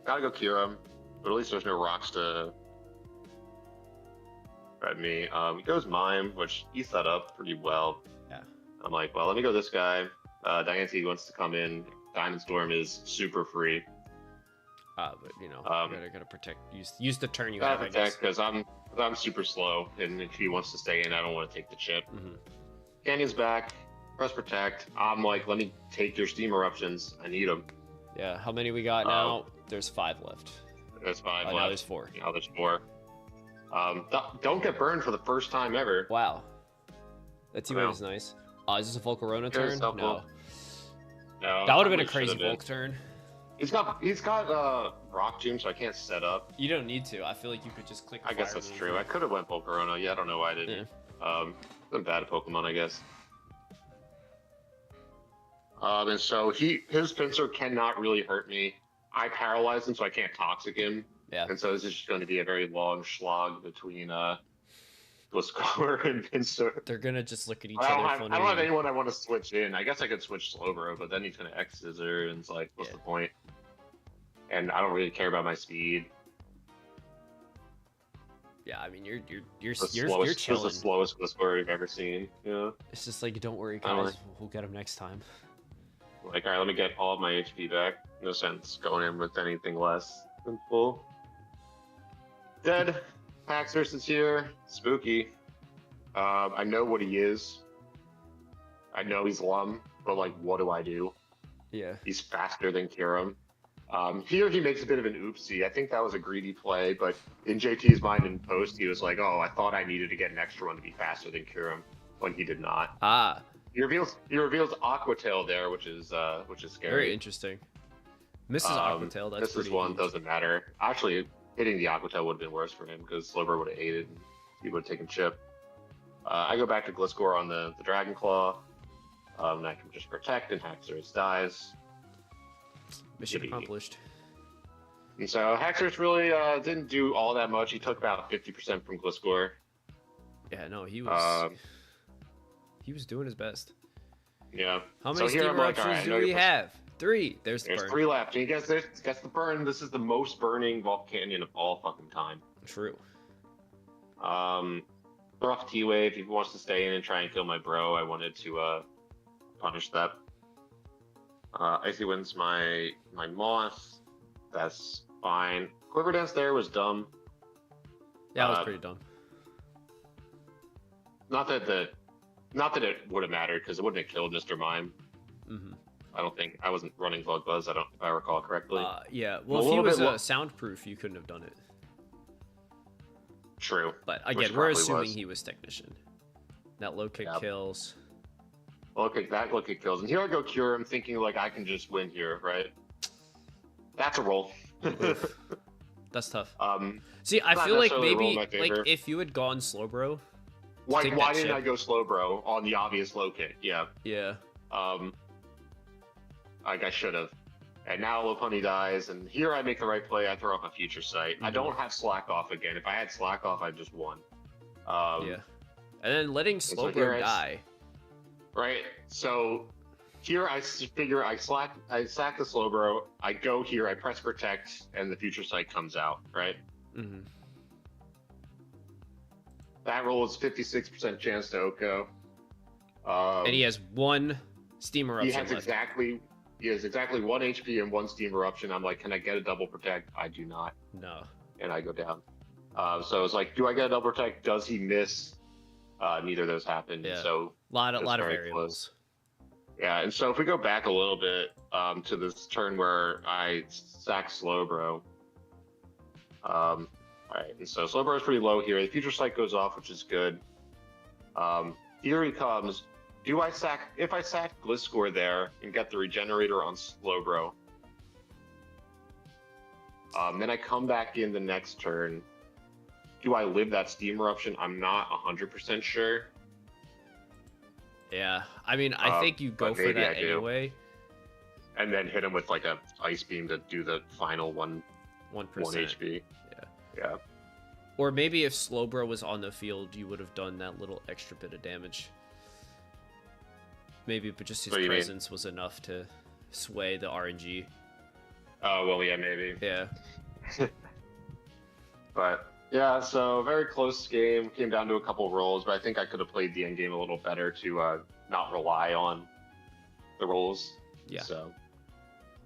Gotta go cure him. But at least there's no rocks to threaten me. He goes Mime, which he set up pretty well. Yeah. I'm like, well, let me go this guy. Diancie wants to come in. Diamond Storm is super free. But you know, you gotta protect. Use the turn you I have. I guess. protect because I'm super slow, and if he wants to stay in, I don't want to take the chip. Canyon's back. Press protect. I'm like, let me take your Steam Eruptions. I need them. Yeah. How many we got now? There's 5 left. There's 5 left. Now there's 4. Now there's 4. Don't get burned for the first time ever. Wow. That team Wow. is nice. Is this a Volcarona Very turn? helpful. No. No, That would have been a probably crazy should've been. Volk turn. He's got Rock Tomb, so I can't set up. You don't need to. I feel like you could just click. I guess that's true. I could have went Volcarona. Yeah, I don't know why I didn't. I'm bad at Pokemon, I guess. And so his pincer cannot really hurt me. I paralyze him, so I can't toxic him. Yeah. And so this is just going to be a very long slog between Gliscor and Pincer. They're gonna just look at each I other. don't have anyone I want to switch in. I guess I could switch Slowbro, but then he's going to X Scissor, and it's like, what's the point? And I don't really care about my speed. Yeah, I mean you're This is chilling. the slowest Gliscor I've ever seen. Yeah. It's just like, don't worry, I don't guys. We'll get him next time. Like, all right, let me get all of my HP back. No sense going in with anything less than full. Dead. Paxers is here. Spooky. I know what he is. I know he's Lum, but like, what do I do? Yeah. He's faster than Kiram. Here he makes a bit of an oopsie. I think that was a greedy play, but in JT's mind in post, he was like, "Oh, I thought I needed to get an extra one to be faster than Kiram," when he did not. He reveals Aqua Tail there, which is scary. Very interesting. Mrs. Aquatail, that's this pretty one huge. doesn't matter. Actually, hitting the Aqua Tail would have been worse for him because Slowbro would have aided and he would have taken chip. I go back to Gliscor on the Dragon Claw. And I can just protect and Haxorus dies. Mission Yippee. accomplished. And so Haxorus really didn't do all that much. He took about 50% from Gliscor. Yeah, no, he was doing his best. Yeah. How So many here Steam I'm like, all Eruptions right, I do know we you're have? 3. There's the There's burn. 3 left. And he gets the burn. This is the most burning Volcanion of all fucking time. True. Rough T-Wave. If he wants to stay in and try and kill my bro, I wanted to punish that. Icy Wind's my Moth. That's fine. Quiver Dance there was dumb. Yeah, it was pretty dumb. Not that it would have mattered because it wouldn't have killed Mr. Mime. Mm-hmm. I don't think I wasn't running Bug Buzz. If I recall correctly. Yeah. Well, if he was soundproof, you couldn't have done it. True. But again, we're assuming he was technician. That low kick kills. That low kick kills. And here I go Cure. I'm thinking like I can just win here, right? That's a roll. That's tough. See, I feel like maybe like if you had gone Slowbro. Why didn't I go Slowbro on the obvious low kick? Yeah. Yeah. Like I should have. And now Lopunny dies, and here I make the right play. I throw up a Future Sight. I don't have Slack Off again. If I had Slack Off, I just won. Yeah. And then letting Slowbro die. Right. So here I figure I sack the Slowbro. I go here. I press Protect, and the Future Sight comes out. Right. Mm-hmm. That roll is 56% chance to Oko. And he has one Steam Eruption left. He has exactly 1 HP and 1 Steam Eruption. I'm like, can I get a double protect? I do not. No. And I go down. So it's like, do I get a double protect? Does he miss? Neither of those happened. Yeah. So a lot of variables. Close. Yeah, and so if we go back a little bit to this turn where I sack Slowbro. All right, and so Slowbro is pretty low here. The Future Sight goes off, which is good. Here he comes. If I sack Gliscor there and get the Regenerator on Slowbro, then I come back in the next turn. Do I live that Steam Eruption? I'm not 100% sure. Yeah, I mean, I think you go for that anyway. And then hit him with like a Ice Beam to do the final 1 HP. Yeah. Or maybe if Slowbro was on the field, you would have done that little extra bit of damage. Maybe, but just his presence was enough to sway the RNG. Oh, well, yeah, maybe. Yeah. But, yeah, so very close game. Came down to a couple rolls, but I think I could have played the end game a little better to not rely on the rolls. Yeah. So,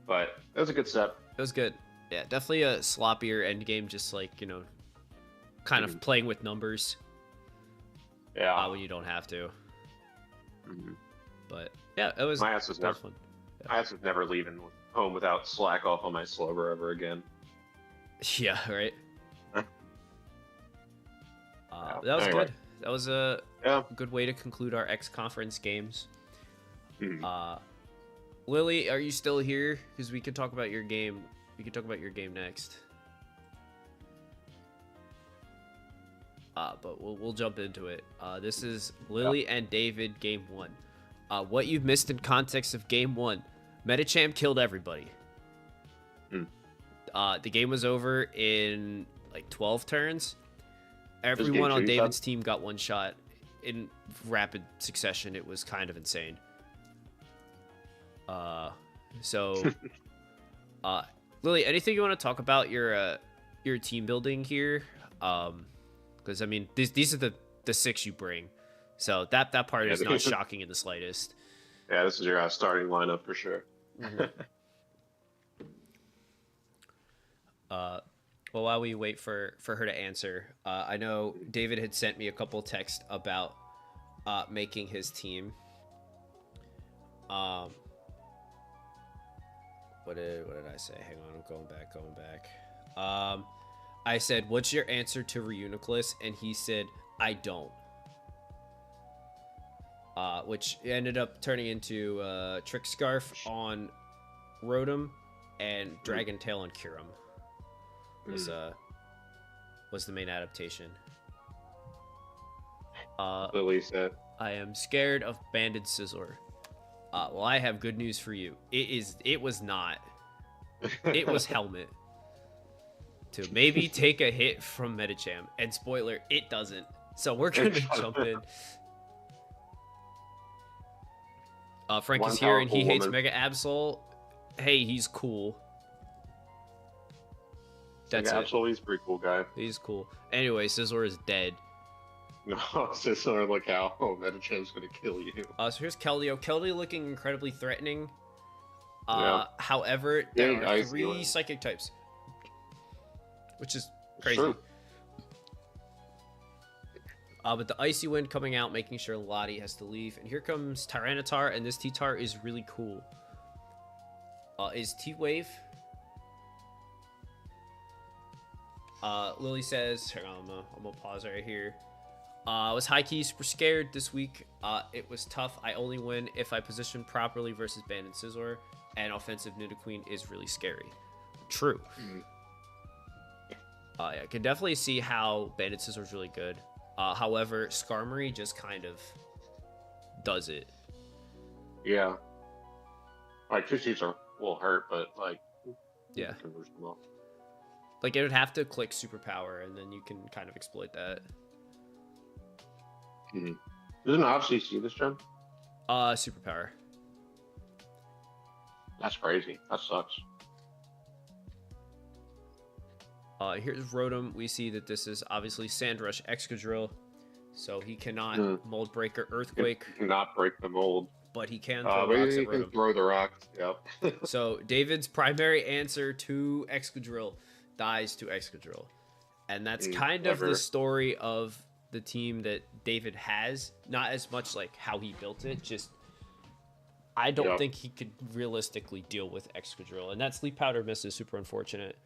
but it was a good step. It was good. Yeah, definitely a sloppier end game, just like, kind of playing with numbers. Yeah. When you don't have to. But yeah, it was. My ass was never fun. Yeah. My ass was never leaving home without Slack Off on my Slowbro ever again. Yeah, right. That was good. That was a good way to conclude our X-Conference games. Lily, are you still here? Because we could talk about your game. We could talk about your game next. But we'll jump into it. This is Lily and David, game 1. What you've missed in context of game 1. Medicham killed everybody. The game was over in like 12 turns. Everyone on David's team got one shot in rapid succession. It was kind of insane. Lily, anything you want to talk about your team building here? Because I mean, these are the 6 you bring, so that part is not shocking in the slightest. Yeah, this is your starting lineup for sure. Well, while we wait for her to answer, I know David had sent me a couple texts about making his team. What did I say? Hang on, I'm going back. I said, "What's your answer to Reuniclus?" And he said, "I don't." Which ended up turning into Trick Scarf on Rotom and Dragon Tail on Kyurem. Was the main adaptation. Lily said, "I am scared of Banded Scizor." Well, I have good news for you. It was not. It was Helmet. To maybe take a hit from Medicham. And spoiler, it doesn't. So we're gonna jump in. Frank is here and he hates Mega Absol. Hey, he's cool. That's it. Absolutely, he's a pretty cool guy. He's cool. Anyway, Scizor is dead. No, Scizor, look how Medicham's gonna kill you. So here's Keldeo. Keldeo looking incredibly threatening. However, there Big are Icy 3 Wind. psychic types, which is It's crazy. true. But the Icy Wind coming out, making sure Lottie has to leave. And here comes Tyranitar, and this T-Tar is really cool. Is T-Wave? Lily says, hang on, I'm gonna pause right here. I was high-key super scared this week. It was tough. I only win if I position properly versus Bandit Scizor, and offensive Nidoqueen is really scary. True. Yeah, I can definitely see how Bandit Scizor is really good. However, Skarmory just kind of does it. Yeah. Like, 2 seats will hurt, but, like, Yeah. you can lose them all. Like, it would have to click superpower, and then you can kind of exploit that. Doesn't Odyssey see this gen? Superpower. That's crazy. That sucks. Here's Rotom. We see that this is obviously Sandrush Excadrill, so he cannot Mold Breaker Earthquake, Not break the mold. but he can throw But rocks he at can Rotom. throw the rocks. Yep. So David's primary answer to Excadrill dies to Excadrill, and that's kind of the Never. story of the team that David has. Not as much like how he built it, just I don't Yep. think he could realistically deal with Excadrill, and that Sleep Powder miss is super unfortunate.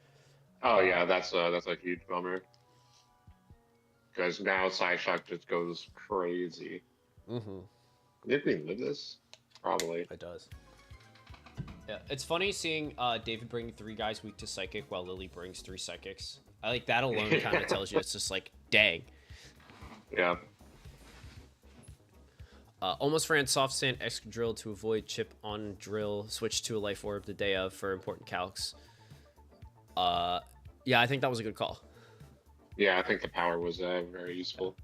Oh yeah, that's a huge bummer. Because now Psyshock just goes crazy. Mm-hmm. Did we live this? Probably. It does. Yeah, it's funny seeing David bring 3 guys weak to Psychic while Lily brings 3 Psychics. I like that alone kind of tells you it's just like, dang. Yeah. Almost ran Soft Sand Excadrill to avoid chip on drill. Switched to a Life Orb the day of for important calcs. Yeah, I think that was a good call. Yeah, I think the power was very useful.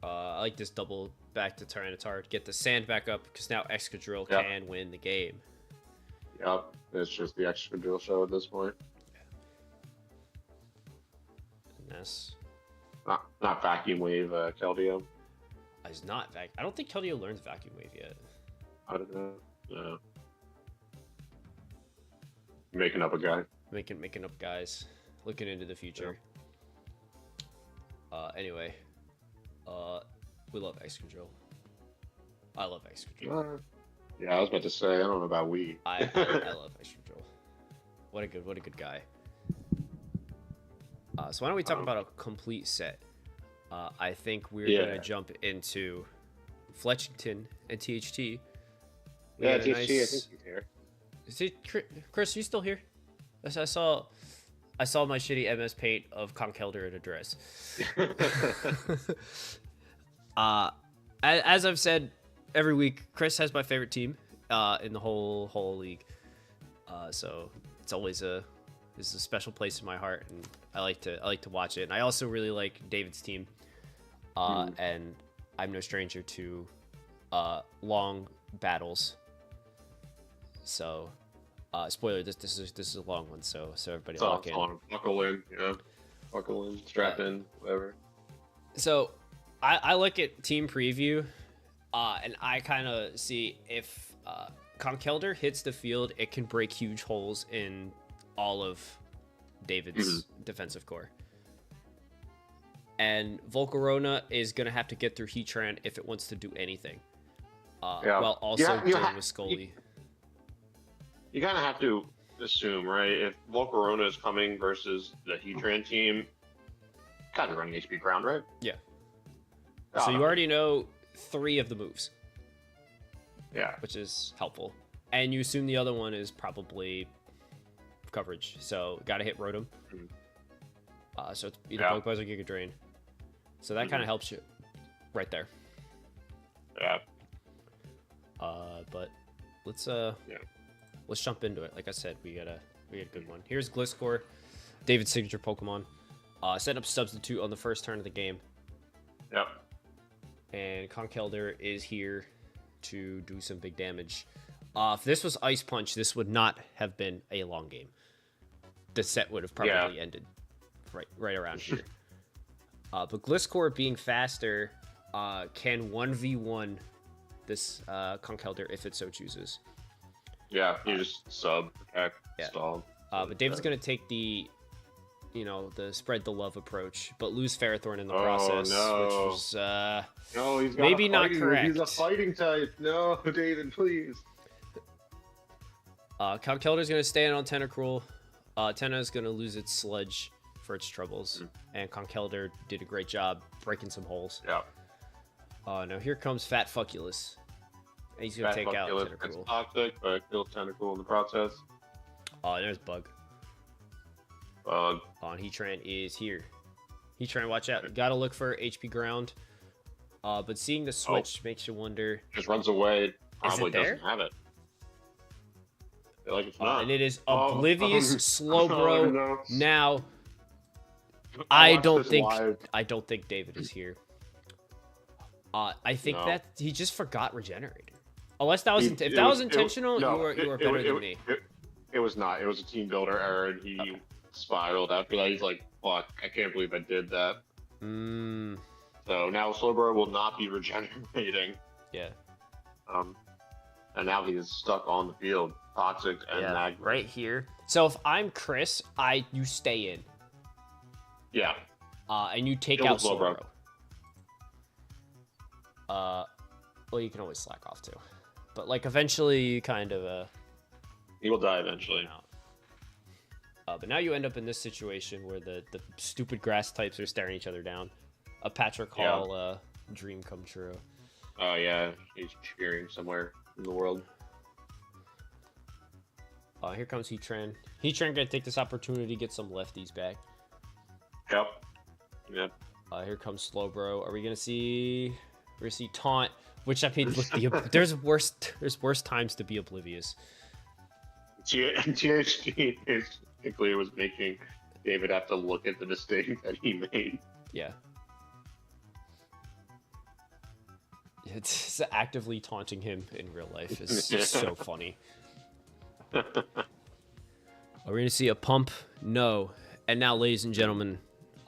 I like this double back to Tyranitar. Get the sand back up because now Excadrill Yep. can win the game. Yep. It's just the extra drill show at this point. And that's Not vacuum wave Keldeo. is not vac. I don't think Keldeo learns Vacuum Wave yet. I don't know. No. Making up a guy. Making up guys, looking into the future. Anyway, we love Excadrill. I love Excadrill. Yeah, I was about to say, I don't know about we. I love Excadrill. What a good guy. So why don't we talk about a complete set? I think we're gonna jump into Fletchington and THT. We Yeah, got a THT, I think he's here. Is it Chris? You still here? I saw my shitty MS Paint of Conkeldurr in a dress. As I've said every week, Chris has my favorite team in the whole league. So it's always a special place in my heart, and I like to watch it. And I also really like David's team. And I'm no stranger to long battles. So, spoiler: this is a long one. So everybody lock in. Buckle in, buckle in, strap in, whatever. So, I look at team preview, and I kind of see if Conkeldurr hits the field, it can break huge holes in all of David's defensive core. And Volcarona is gonna have to get through Heatran if it wants to do anything. While also dealing with Scully. You kind of have to assume, right? If Volcarona is coming versus the Heatran team, kind of running HP ground, right? Yeah. So you already know 3 of the moves. Yeah. Which is helpful. And you assume the other one is probably coverage. So gotta hit Rotom. So it's either Pokebuzz or Giga Drain. So that kind of helps you right there. Yeah. But let's jump into it. Like I said, we got a good one. Here's Gliscor, David's signature Pokemon. Set up substitute on the first turn of the game. Yep. And Conkeldurr is here to do some big damage. If this was Ice Punch, this would not have been a long game. The set would have probably ended right around here. But Gliscor being faster can 1v1 this Conkeldurr if it so chooses. Yeah, you just sub, protect, Yeah. stall. But David's going to take the, the spread the love approach, but lose Ferrothorn in the Oh, process, no. which was No, he's got maybe a not fighting, correct. He's a fighting type. No, David, please. Conkeldurr's going to stay in on Tentacruel. Tenna is going to lose its Sludge for its troubles, and Conkeldurr did a great job breaking some holes. Yeah. Now here comes Fat Fuckulous. And he's going to take out It's Tentacruel. toxic, but kills Tentacle in the process. Oh, there's Bug. Bug. And Heatran is here. Heatran, watch out. You gotta look for HP ground. But seeing the switch makes you wonder. Just runs away. Probably there? doesn't have it. I feel like it's not. And it is Oblivious Slowbro. no. Now, I I watched don't this think live. David is here. I think No. that he just forgot regenerating. Unless that was It intentional, you are better than me. It was not. It was a team builder error, and he spiraled after that. He's like, "Fuck! I can't believe I did that." So now Slowbro will not be regenerating. Yeah. And now he is stuck on the field, toxic and Magma. Right here. So if I'm Chris, you stay in. Yeah. And you take Kill out the Slowbro. Slowbro. Well, you can always slack off too. But like eventually you kind of He will die eventually. but now you end up in this situation where the stupid grass types are staring each other down. A Patrick Hall dream come true. Oh yeah, he's cheering somewhere in the world. Here comes Heatran. Heatran gonna take this opportunity to get some lefties back. Yep. Yep. Here comes Slowbro. Are we gonna see? We're gonna see Taunt, which I mean, look, there's worse times to be oblivious. THD basically was making David have to look at the mistake that he made. Yeah. It's actively taunting him in real life is just so funny. Are we gonna see a pump? No. And now, ladies and gentlemen,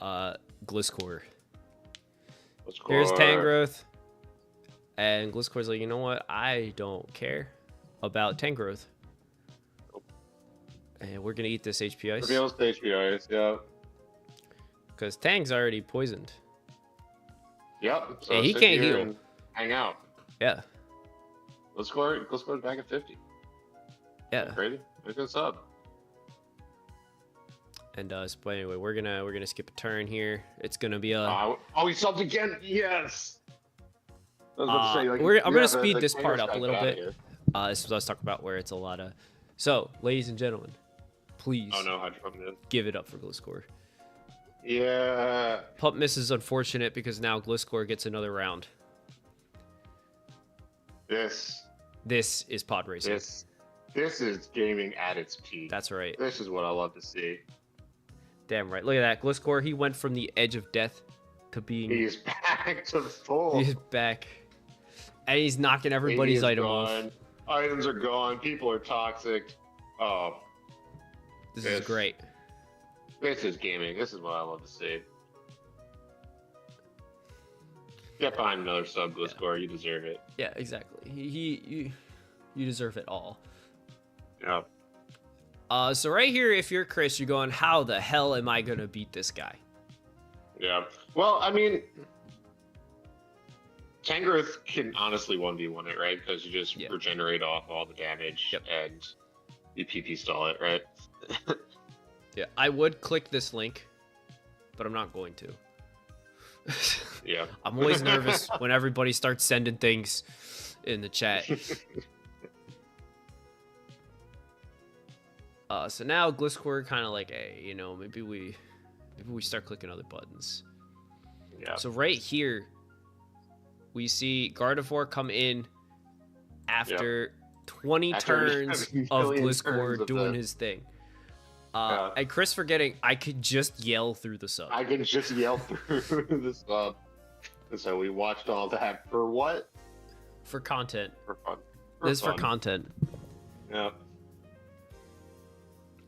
Gliscor. Here's Tangrowth. And Gliscor's like, you know what? I don't care about Tangrowth. And we're gonna eat this HP Ice. Reveals HP Ice, yeah. Because Tang's already poisoned. Yep. So Yeah, he sit can't here heal. and hang out. Yeah. Gliscor's back at 50. Yeah. Crazy. Make a sub. And but anyway, we're gonna skip a turn here. It's gonna be a. Oh, he subbed again. Yes. I was about to say, like, I'm gonna speed this part up a Tangrowth little got bit. outta here. This is what I was talking about, where it's a lot of. So, ladies and gentlemen, please Oh no, how'd you come in? give it up for Gliscor. Yeah. Pump miss is unfortunate because now Gliscor gets another round. This is pod racing. this is gaming at its peak. That's right. This is what I love to see. Damn right. Look at that. Gliscor, he went from the edge of death to being. He's back to full. He's back. And he's knocking everybody's item off. Items are gone. People are toxic. Oh, This is great. this is gaming. This is what I love to see. Get behind another sub, Gliscor. You deserve it. Yeah, exactly. You deserve it all. Yeah. So right here, if you're Chris, you're going, how the hell am I gonna beat this guy? Yeah. Well, I mean, Tangrowth can honestly 1v1 it, right? Because you just regenerate off all the damage and you PP stall it, right? Yeah, I would click this link, but I'm not going to. Yeah. I'm always nervous when everybody starts sending things in the chat. So now Gliscor kind of like, hey, maybe we start clicking other buttons. Yeah. So right here, we see Gardevoir come in after 20 turns of Gliscor doing his thing. And Chris forgetting, I could just yell through the sub. I can just yell through the sub. So we watched all that for what? For content. For fun. This is for content. Yeah.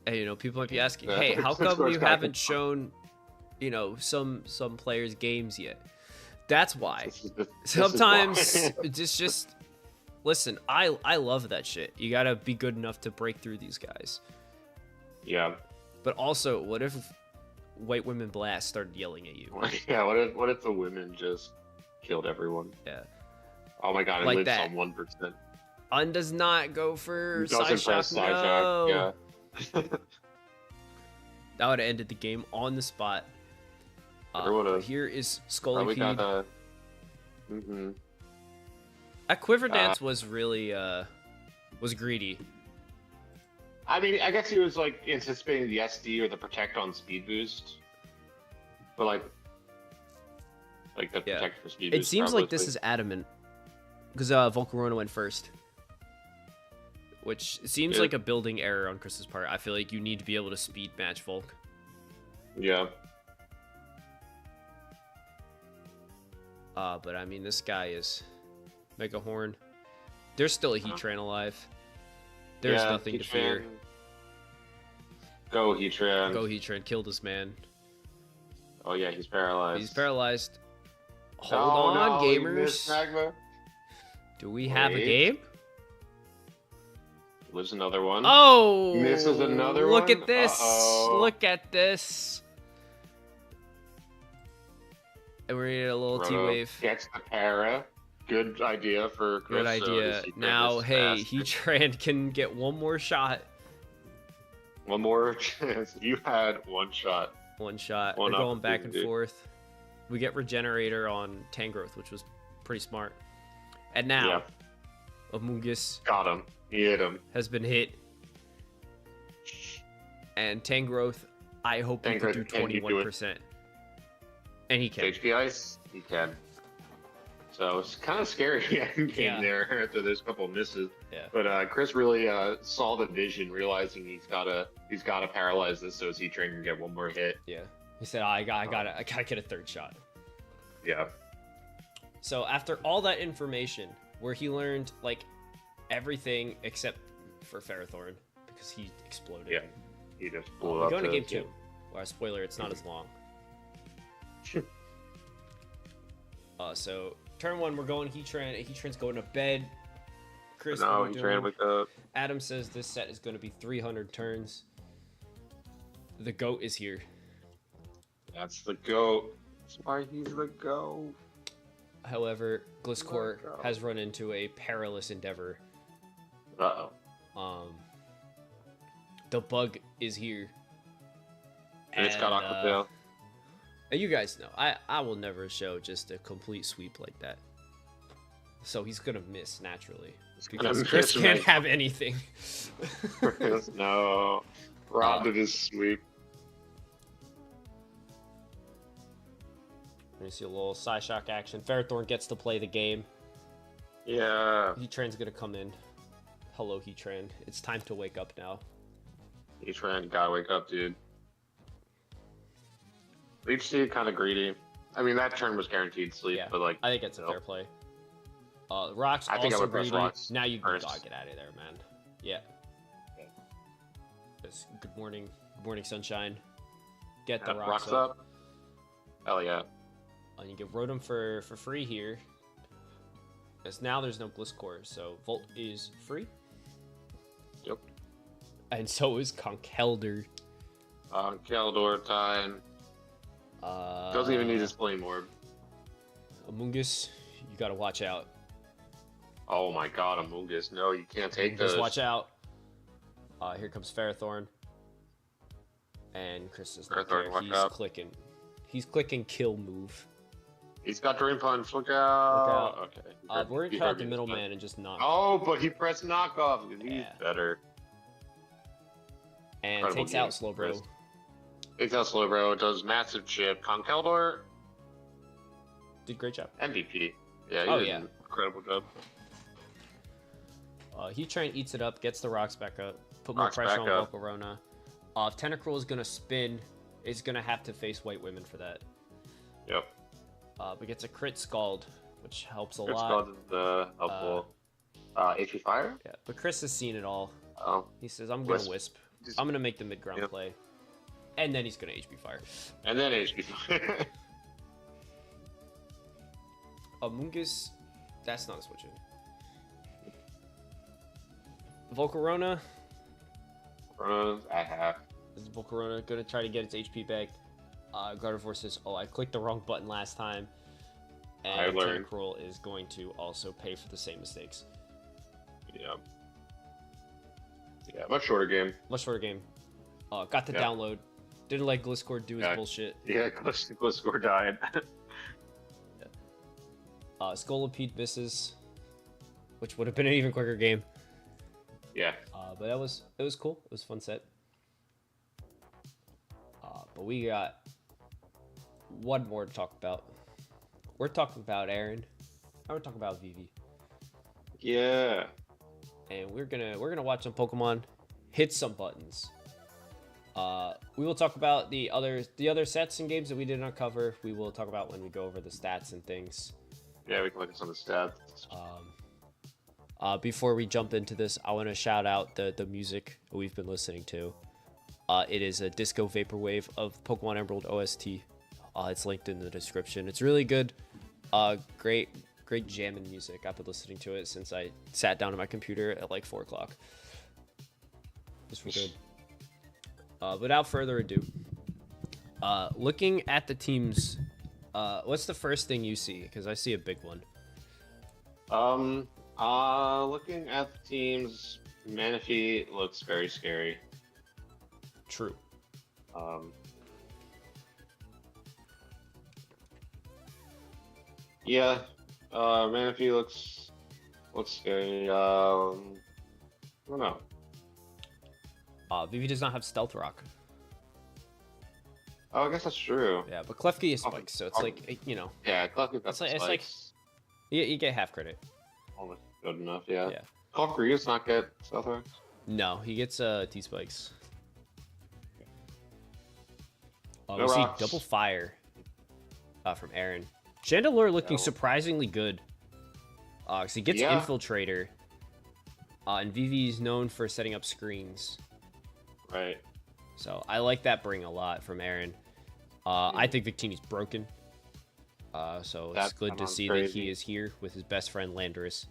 Hey, people might be asking, hey, how come you haven't shown, some players' games yet? That's why. Sometimes it's just listen, I love that shit. You gotta be good enough to break through these guys. Yeah. But also, what if White Women Blast started yelling at you? Yeah. What if the women just killed everyone? Yeah. Oh my god! It Like lives that. on 1%. Un does not go for Doesn't press Psyshock. side No. Yeah. That would have ended the game on the spot. Here is Probably Scolipede. got mm-hmm. That Quiver Dance was really was greedy. I mean, I guess he was like anticipating the SD or the Protect on speed boost, but like the Protect for speed boost. It seems like this is adamant because Volcarona went first, which seems like a building error on Chris's part. I feel like you need to be able to speed match Volk. Yeah. But I mean, this guy is Mega Horn. There's still a Heatran alive. There's nothing to fear. Go Heatran. Go Heatran. Kill this man. Oh yeah, he's paralyzed. He's paralyzed. Hold on, gamers. Magma. Do we have a game? Lives another one. Oh! Misses another one. Look at this. Uh-oh. Look at this. And we're gonna get a little T-Wave. Gets the para. Good idea for Chris. Good idea. Now, hey, Heatran can get one more shot. One more chance. You had one shot. One shot. We're going back and forth. We get Regenerator on Tangrowth, which was pretty smart. And now, Amoonguss got him. He hit him. Has been hit. And Tangrowth, I hope he can do 21%. And he can. HP Ice? He can. So it's kind of scary game there after there's a couple of misses. Yeah. But Chris really saw the vision, realizing he's gotta paralyze this so his Heatran can get one more hit. Yeah. He said, I gotta get a third shot. Yeah. So after all that information, where he learned like everything except for Ferrothorn, because he exploded. Yeah. He just blew up. We're going to game 2. Well, spoiler, it's not as long. So turn 1, we're going Heatran. Heatran's going to bed. Chris, Heatran wake up. Adam says this set is going to be 300 turns. The GOAT is here. That's the GOAT. That's why he's the GOAT. However, Gliscor has run into a perilous endeavor. Uh-oh. The bug is here. And it's got Aqua Tail. And you guys know, I will never show just a complete sweep like that. So he's gonna miss naturally. Because Chris can't have anything. No. Robbed of his sweep. Let me see a little Psyshock action. Ferrothorn gets to play the game. Yeah. Heatran's gonna come in. Hello, Heatran. It's time to wake up now. Heatran, gotta wake up, dude. Leech Seed kind of greedy. I mean, that turn was guaranteed sleep, but like... I think it's a fair play. Rocks I think also I would press greedy. Rocks now you first. gotta get out of there, man. Yeah. Good morning. Good morning, sunshine. Get the rocks up. Hell yeah. And you get Rotom for free here. Because now there's no Gliscor, so Volt is free. Yep. And so is Conkeldurr. Keldor time. Doesn't even need his Flame Orb. Amoonguss, you gotta watch out. Oh my god, Amoonguss. No, you can't take this. Just watch out. Here comes Ferrothorn. And Chris is not there. He's clicking. He's clicking kill move. He's got Drain Punch. Look out. Okay. We're gonna cut out the middleman and just knock. Oh, but he pressed knockoff. He's better. And takes out Slowbro. Takes out Slowbro. Does massive chip. Conkeldurr did great job. MVP. Yeah, he did an incredible job. Heatran eats it up, gets the rocks back up, put more pressure on Volcarona. If Tentacruel is gonna spin, it's gonna have to face White Women for that. Yep. But gets a crit Scald, which helps a lot. Crit Scald is helpful. HP Fire? Yeah, but Chris has seen it all. Oh. He says, I'm gonna Wisp. I'm gonna make the mid-ground play. And then he's gonna HP Fire. And then HP Fire. Amoonguss, that's not a switch in. Volcarona. Runs at half. Is Volcarona gonna try to get its HP back? Gardevoir says, "Oh, I clicked the wrong button last time." I And learned. Tentacruel is going to also pay for the same mistakes. Yeah. Yeah, much shorter game. Much shorter game. Got the Yeah. download. Didn't let Gliscor do his Yeah. bullshit. Yeah, Gliscor died. Scolipede misses, which would have been an even quicker game. Yeah. But it was cool. It was a fun set. But we got one more to talk about. We're talking about Aaron. We're talking about Vivi, Yeah. and we're gonna watch some Pokemon hit some buttons. We will talk about the other sets and games that we did not cover. We will talk about when we go over the stats and things. Yeah, we can look at some of the stats. Before we jump into this, I want to shout out the music we've been listening to. It is a Disco Vaporwave of Pokemon Emerald OST. It's linked in the description. It's really good. Great jamming music. I've been listening to it since I sat down at my computer at like 4 o'clock. It's real good. Without further ado, looking at the teams, what's the first thing you see? Because I see a big one. Looking at the teams, Manaphy looks very scary. True. Yeah, Manaphy looks scary. I don't know. Vivi does not have Stealth Rock. Oh, I guess that's true. Yeah, but Klefki is Spikes, so it's like, you know, Yeah, Clucky got It's like- spikes. it's like- you get half credit. Almost good enough. Yeah. Yeah. Valkyrie does not get Stealth Rock. No, he gets T-Spikes. No we see rocks. double fire from Aaron. Chandelure looking No. surprisingly good. 'Cause he gets Yeah. Infiltrator. And Vivi's known for setting up screens. Right. So I like that bring a lot from Aaron. I think Victini's broken. So it's That good to sounds see that crazy. he is here with his best friend Landorus.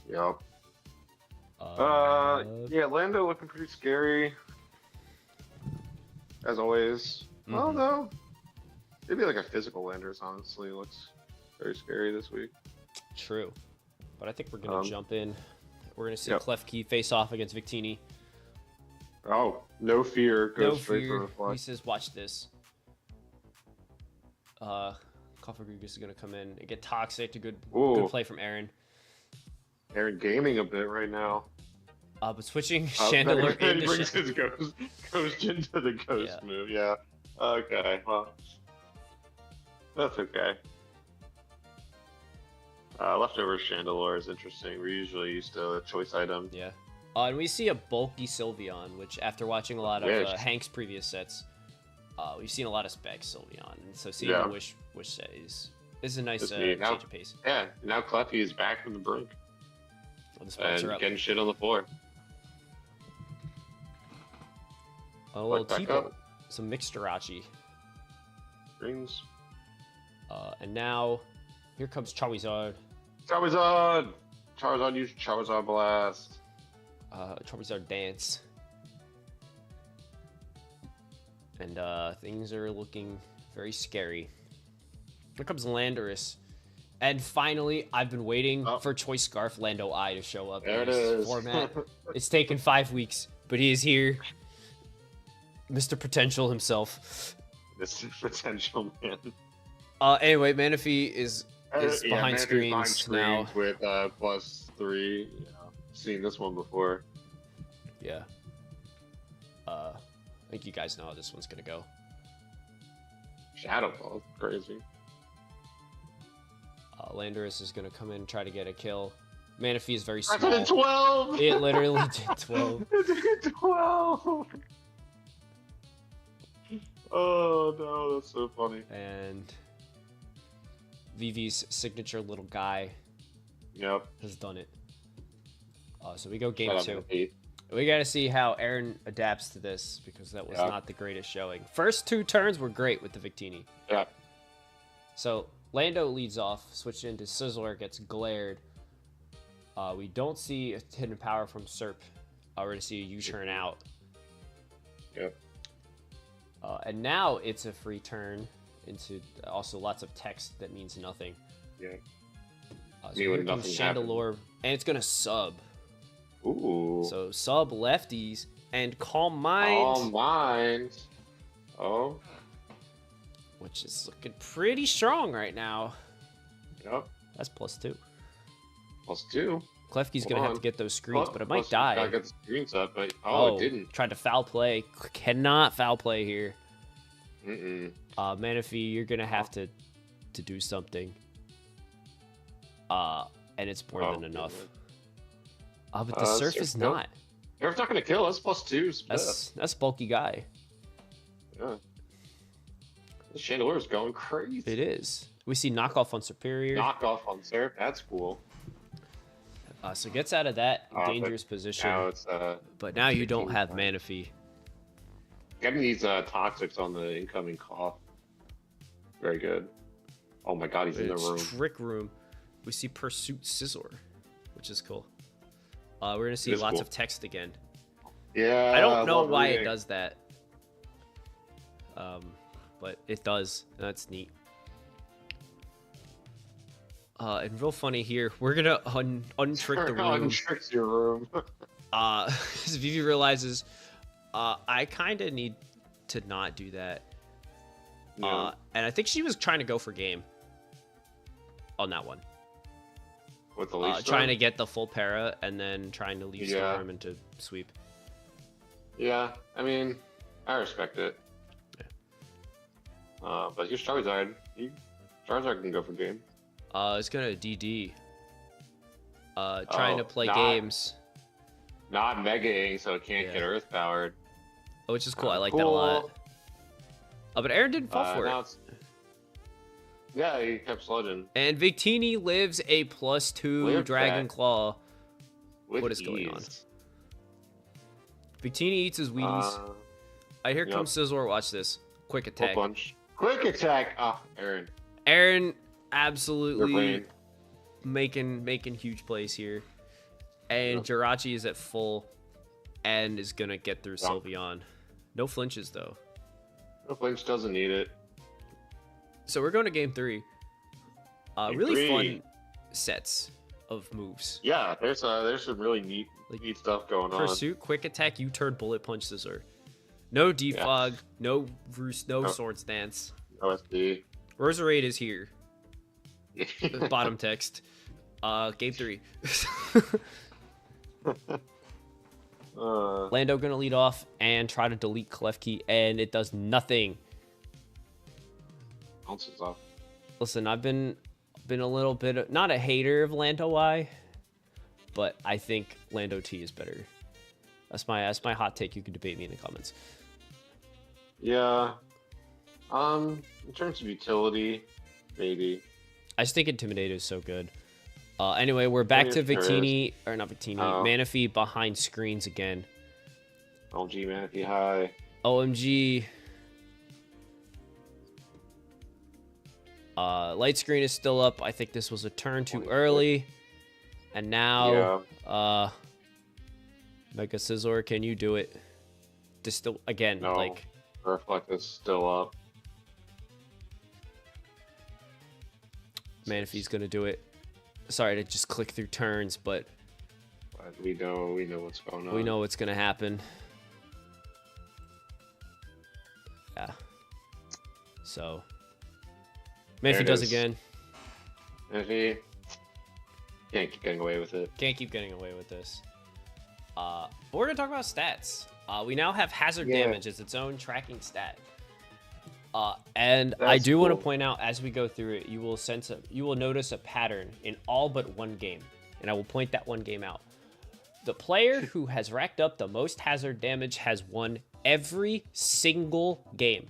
Yep. Uh, Yeah, Lando looking pretty scary. As always. Oh Mhm. no. Maybe like a physical Landers honestly looks very scary this week. True. But I think we're going to jump in. We're going to see Yep. Klefki face off against Victini. Oh, no fear. Goes No straight fear. for the He fly. says, watch this. Kofagrigus is going to come in and get toxic. A good Ooh. play from Aaron. Aaron gaming a bit right now. But switching Then Chandelure he into brings his ghost into the ghost Yeah. move. Yeah. Okay. Well, that's okay. Leftover Chandelure is interesting. We're usually used to a choice item. Yeah. And we see a bulky Sylveon, which after watching a lot of Wish. Hank's previous sets, we've seen a lot of specs Sylveon. And so seeing Yeah. the Wish set is a nice It's change neat. Now- of pace. Yeah. Now Cleffy is back from the brink Well, the spikes and are up. getting shit on the floor. A little Look back Tipo. up. Some Mixturachi. Greens. And now, here comes Charizard. Charizard! Charizard used Charizard Blast. Charizard Dance. And things are looking very scary. Here comes Landorus. And finally, I've been waiting Oh. for Choice Scarf Lando I to show up There in it this is. format. It's taken 5 weeks, but he is here. Mr. Potential himself. This is potential, man. Anyway, Manaphy is behind Manaphy's screens now. with +3. Yeah. Seen this one before. Yeah. I think you guys know how this one's gonna go. Shadow Ball, crazy. Landorus is gonna come in and try to get a kill. Manaphy is very I did small. 12! It literally did 12. I did 12! Oh no, that's so funny. And Vivi's signature little guy Yep. has done it. So we go game Shut up, 2. Pete. We gotta see how Aaron adapts to this because that was Yeah. not the greatest showing. First 2 turns were great with the Victini. Yeah. So Lando leads off, switched into Sizzler, gets glared. We don't see a hidden power from Serp. We're going to see a U-turn out. Yep. And now it's a free turn into also lots of text that means nothing. Yeah. So here comes Chandelure, and it's going to sub. Ooh. So sub lefties and Calm Mind. Calm Mind. Oh. Which is looking pretty strong right now. Yep. That's +2. +2. Klefki's going to have to get those screens, but it might plus die. I got the screens up, but it didn't. Tried to foul play. Cannot foul play here. Mm-mm. Manaphy, you're going to have to do something. And it's more than enough. But the Surf is not. Surf's not going to kill us. +2. That's bulky guy. Yeah. The Chandelure is going crazy. It is. We see knockoff on Superior. Knockoff on Surf. That's cool. So gets out of that dangerous position. Now it's, but now you don't have Manaphy. Getting these toxics on the incoming cough. Very good. Oh my god, he's in the room. Trick room. We see Pursuit Scizor, which is cool. We're going to see lots of text again. Yeah. I don't know why it does that. But it does. That's neat. And real funny here, we're gonna untrick the room. Untrick your room. Vivi realizes, I kind of need to not do that. Yeah. And I think she was trying to go for game on that one. With the Leaf Storm? Trying to get the full para and then trying to Leaf Storm into sweep. Yeah, I mean, I respect it. Yeah. But here's Charizard. Charizard can go for game. It's gonna DD. Trying to play games. Not Mega-ing, so it can't get Earth powered. Which is cool. I like that a lot. But Aaron didn't fall for it. Yeah, he kept sludging. And Victini lives a +2 Dragon Claw. What is ease. going on? Victini eats his Wheaties. Here comes Scizor. Watch this. Quick attack. Quick attack. Aaron. Aaron absolutely making huge plays here. And Jirachi is at full and is going to get through Sylveon. No flinches, though. No flinch, doesn't need it. So we're going to game 3. Really fun sets of moves. Yeah, there's some really neat stuff going on. Pursuit, quick attack, U-turn, bullet punch, Scizor. No defog, no Roost, no Sword Stance. OSD. Roserade is here. Bottom text. Game 3. Lando gonna lead off and try to delete Klefki, and it does nothing. Bounces off. Listen, I've been a little bit not a hater of Lando Y, but I think Lando T is better. That's my hot take. You can debate me in the comments. Yeah. In terms of utility, maybe. I just think Intimidate is so good. Anyway, we're back to Victini, or not Victini, Manaphy behind screens again. OMG, Manaphy high. OMG. Light screen is still up. I think this was a turn too early. And now, Mega Scizor, can you do it? Just still, again, like... Reflect is still up. Manaphy's gonna do it. Sorry to just click through turns, but we know what's going on. We know what's gonna happen. Yeah. So Manaphy does again. Manaphy can't keep getting away with it. Can't keep getting away with this. But we're gonna talk about stats. We now have hazard damage as its own tracking stat. And I do want to point out as we go through it, you will notice a pattern in all but one game, and I will point that one game out. The player who has racked up the most hazard damage has won every single game,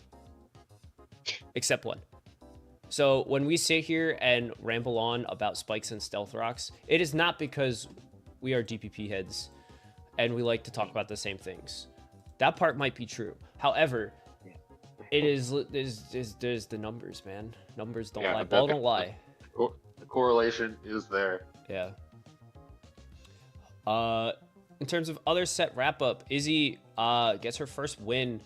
except one. So when we sit here and ramble on about spikes and stealth rocks, it is not because we are DPP heads and we like to talk about the same things. That part might be true. However, there's the numbers, man. Numbers don't lie. Ball don't lie. The correlation is there. Yeah. In terms of other set wrap up, Izzy gets her first win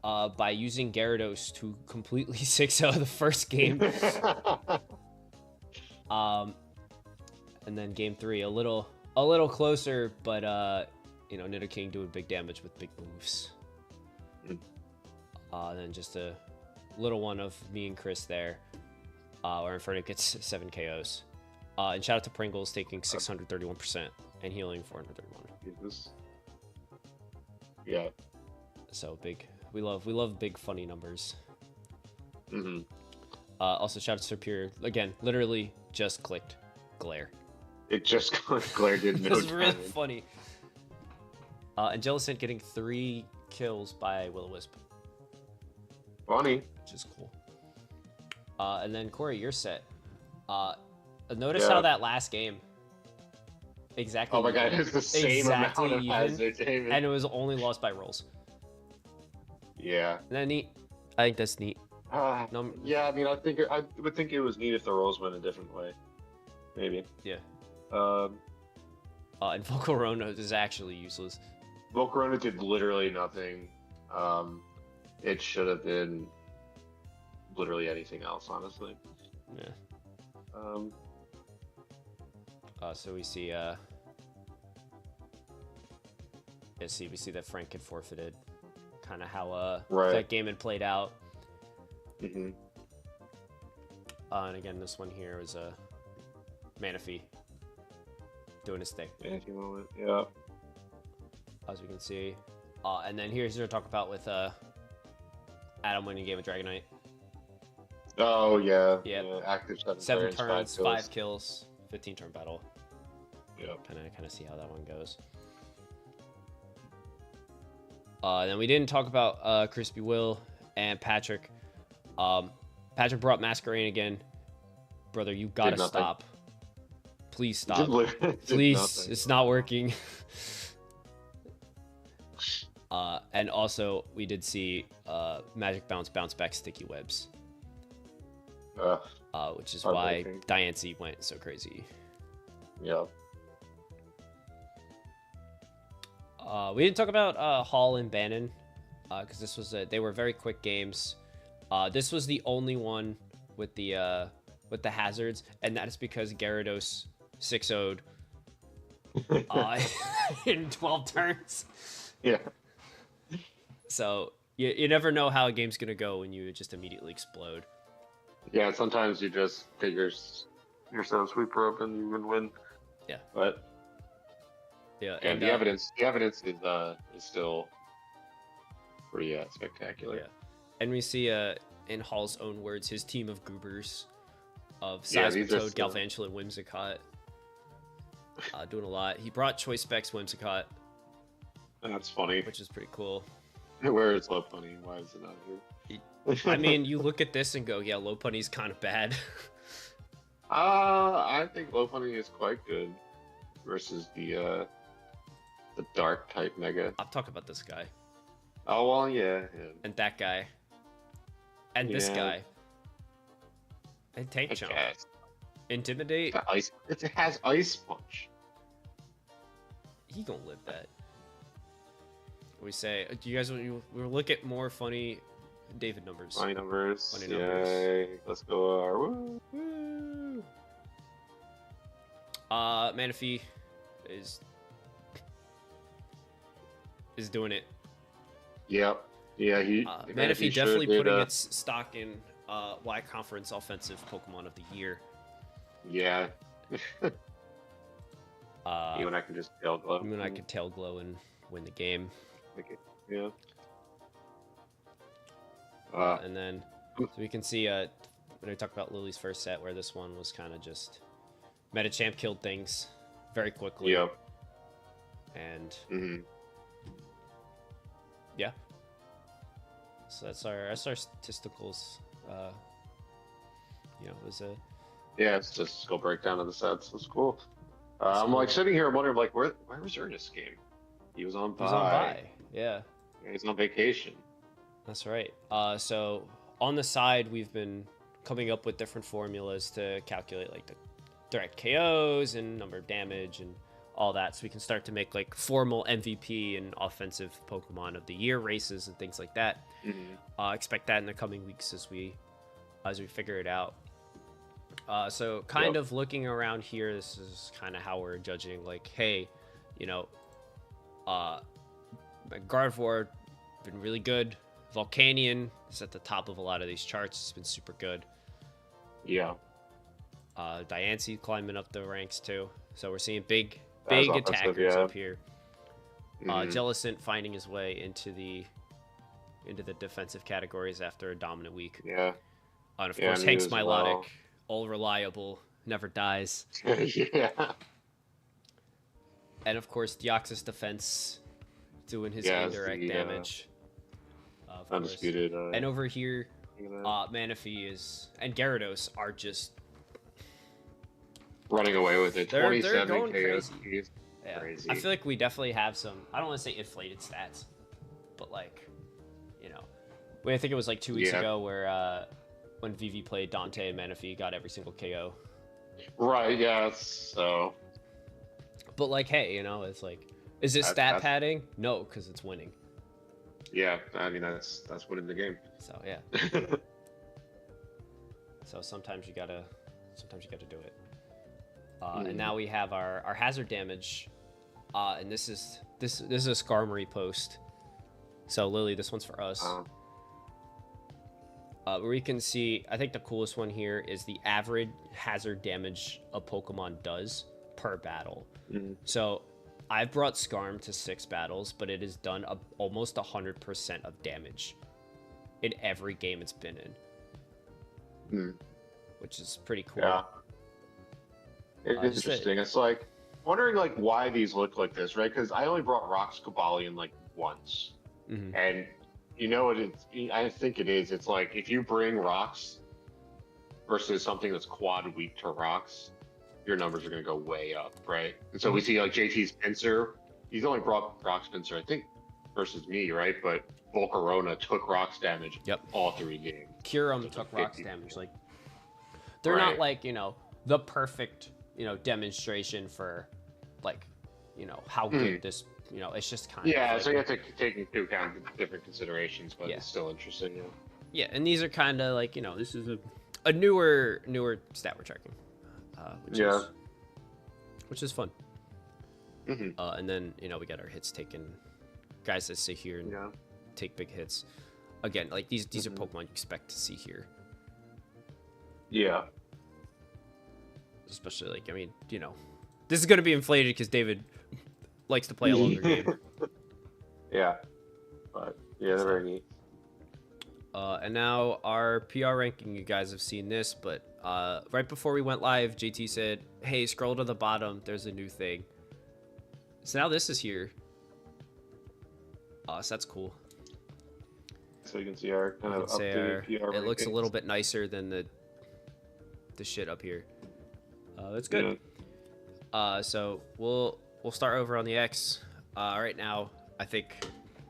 by using Gyarados to completely 6-0 the first game. And then game 3 a little closer, but Nidoking doing big damage with big moves. Then just a little one of me and Chris there, where Inferno gets 7 KOs. And shout out to Pringles taking 631% and healing 431. Jesus. Yeah. So big. We love big funny numbers. Mm-hmm. Also shout out to Superior again. Literally just clicked glare. It just Glare didn't know. It was really funny. And Jellicent getting 3 kills by Will-O-Wisp. Funny. Which is cool. And then Corey, your set. Notice how that last game exactly. Oh my god, it's the same amount of hazard, David. And it was only lost by rolls. Yeah. Isn't that neat? I think that's neat. No, yeah, I mean, I would think it was neat if the rolls went a different way. Maybe. Yeah. And And Volcarona is actually useless. Volcarona did literally nothing. It should have been literally anything else, honestly. Yeah. So we see we see that Frank had forfeited, kind of how that game had played out. Mm-hmm. And again, this one here was Manaphy doing his thing. Manaphy moment, yeah. As we can see, and then here's what to talk about with Adam winning game of Dragonite. Oh yeah. Yep. Yeah. Active 7 turns, 5 kills, 15 turn battle. Yep. Kind of see how that one goes. Then we didn't talk about Crispy Will and Patrick. Patrick brought Masquerain again. Brother, you gotta stop. Please stop. Please, it's not working. And also, we did see Magic bounce back Sticky Webs. Which is why Diancie went so crazy. Yeah. We didn't talk about Hall and Bannon because they were very quick games. This was the only one with the hazards, and that is because Gyarados 6-0'd in 12 turns. Yeah. So you never know how a game's gonna go when you just immediately explode. Yeah, sometimes you just get your sweeper up and you would win. Yeah. But yeah, and the evidence is still pretty spectacular. Yeah. And we see in Hall's own words, his team of goobers of Seismitoad, Galvantula, and Whimsicott doing a lot. He brought Choice Specs Whimsicott. That's funny. Which is pretty cool. Where is Lopunny? Why is it not here? I mean, you look at this and go, yeah, Lopunny's kind of bad. I think Lopunny is quite good versus the dark type Mega. I'll talk about this guy. Oh well, yeah. And that guy. And this guy. And Tank Chomp. Intimidate. It has Ice Punch. He gonna live that. We say, do you guys we'll look at more funny David numbers? Funny numbers. Yay. Let's go. Woo. Manaphy is doing it. Yep. Yeah, Manaphy definitely putting its stock in Y Conference Offensive Pokemon of the Year. Yeah. You and I can just tail glow. You and I can tail glow and win the game. Yeah. And then, so we can see when we talk about Lily's first set, where this one was kind of just Metachamp killed things very quickly. Yep. And yeah. So that's our statisticals. It was a it's just go breakdown of the sets. That's cool. I'm like sitting here wondering like where was Ernest game? He was on bye. Yeah. He's on vacation. That's right. So on the side, we've been coming up with different formulas to calculate like the direct KOs and number of damage and all that, so we can start to make like formal MVP and offensive Pokemon of the year races and things like that. Expect that in the coming weeks as we figure it out. So kind of looking around here, this is kind of how we're judging, like, hey, you know, Gardevoir been really good. Volcanion is at the top of a lot of these charts. It's been super good. Yeah. Diancie climbing up the ranks too. So we're seeing big Offensive, attackers yeah. up here. Jellicent finding his way into the defensive categories after a dominant week. Yeah. And of Yeah, course, me Hank's as Milotic, well. all reliable, never dies. Yeah. And of course, Deoxys Defense doing his Yeah, it's indirect the, damage. Of course. Undisputed. And over here, Manaphy and Gyarados are just running away with it. They're 27 going KOs. crazy. Yeah. Crazy. I feel like we definitely have some, I don't want to say inflated stats, but like, you know, I think it was like 2 weeks ago where when Vivi played Dante and Manaphy got every single KO. Right, yeah, so. But like, hey, you know, it's like, is it stat padding? No, because it's winning. Yeah, I mean, that's winning the game. So, yeah. So sometimes you gotta do it. And now we have our hazard damage, and this is a Skarmory post. So Lily, this one's for us. Where we can see, I think the coolest one here is the average hazard damage a Pokemon does per battle. So I've brought Skarm to 6 battles, but it has done almost 100% of damage in every game it's been in, which is pretty cool. Yeah. It's interesting. It's like wondering like why these look like this, right? Because I only brought Rocks Cobalion like once, and you know what? I think it is. It's like if you bring Rocks versus something that's quad weak to Rocks, your numbers are going to go way up, right? And so we see like JT's Pinsir. He's only brought Rocks Pinsir, I think, versus me, right? But Volcarona took Rocks damage all 3 games. Kyurem took Rocks damage. Like they're not like, you know, the perfect, you know, demonstration for like, you know, how good this, you know, it's just kind of like, so you have to take into account different considerations, but it's still interesting. Yeah, and these are kind of like, you know, this is a newer stat we're checking, which is fun. And then, you know, we got our hits taken, guys that sit here and take big hits. Again, like these are Pokemon you expect to see here. Yeah. Especially like, I mean, you know, this is going to be inflated because David likes to play a longer game. Yeah, but yeah, they're very neat. And now our PR ranking, you guys have seen this, but right before we went live, JT said, hey, scroll to the bottom, there's a new thing. So now this is here. So that's cool. So you can see our kind of updated PR it looks a rankings. little bit nicer than the shit up here. That's good. So we'll start over on the X. Right now, I think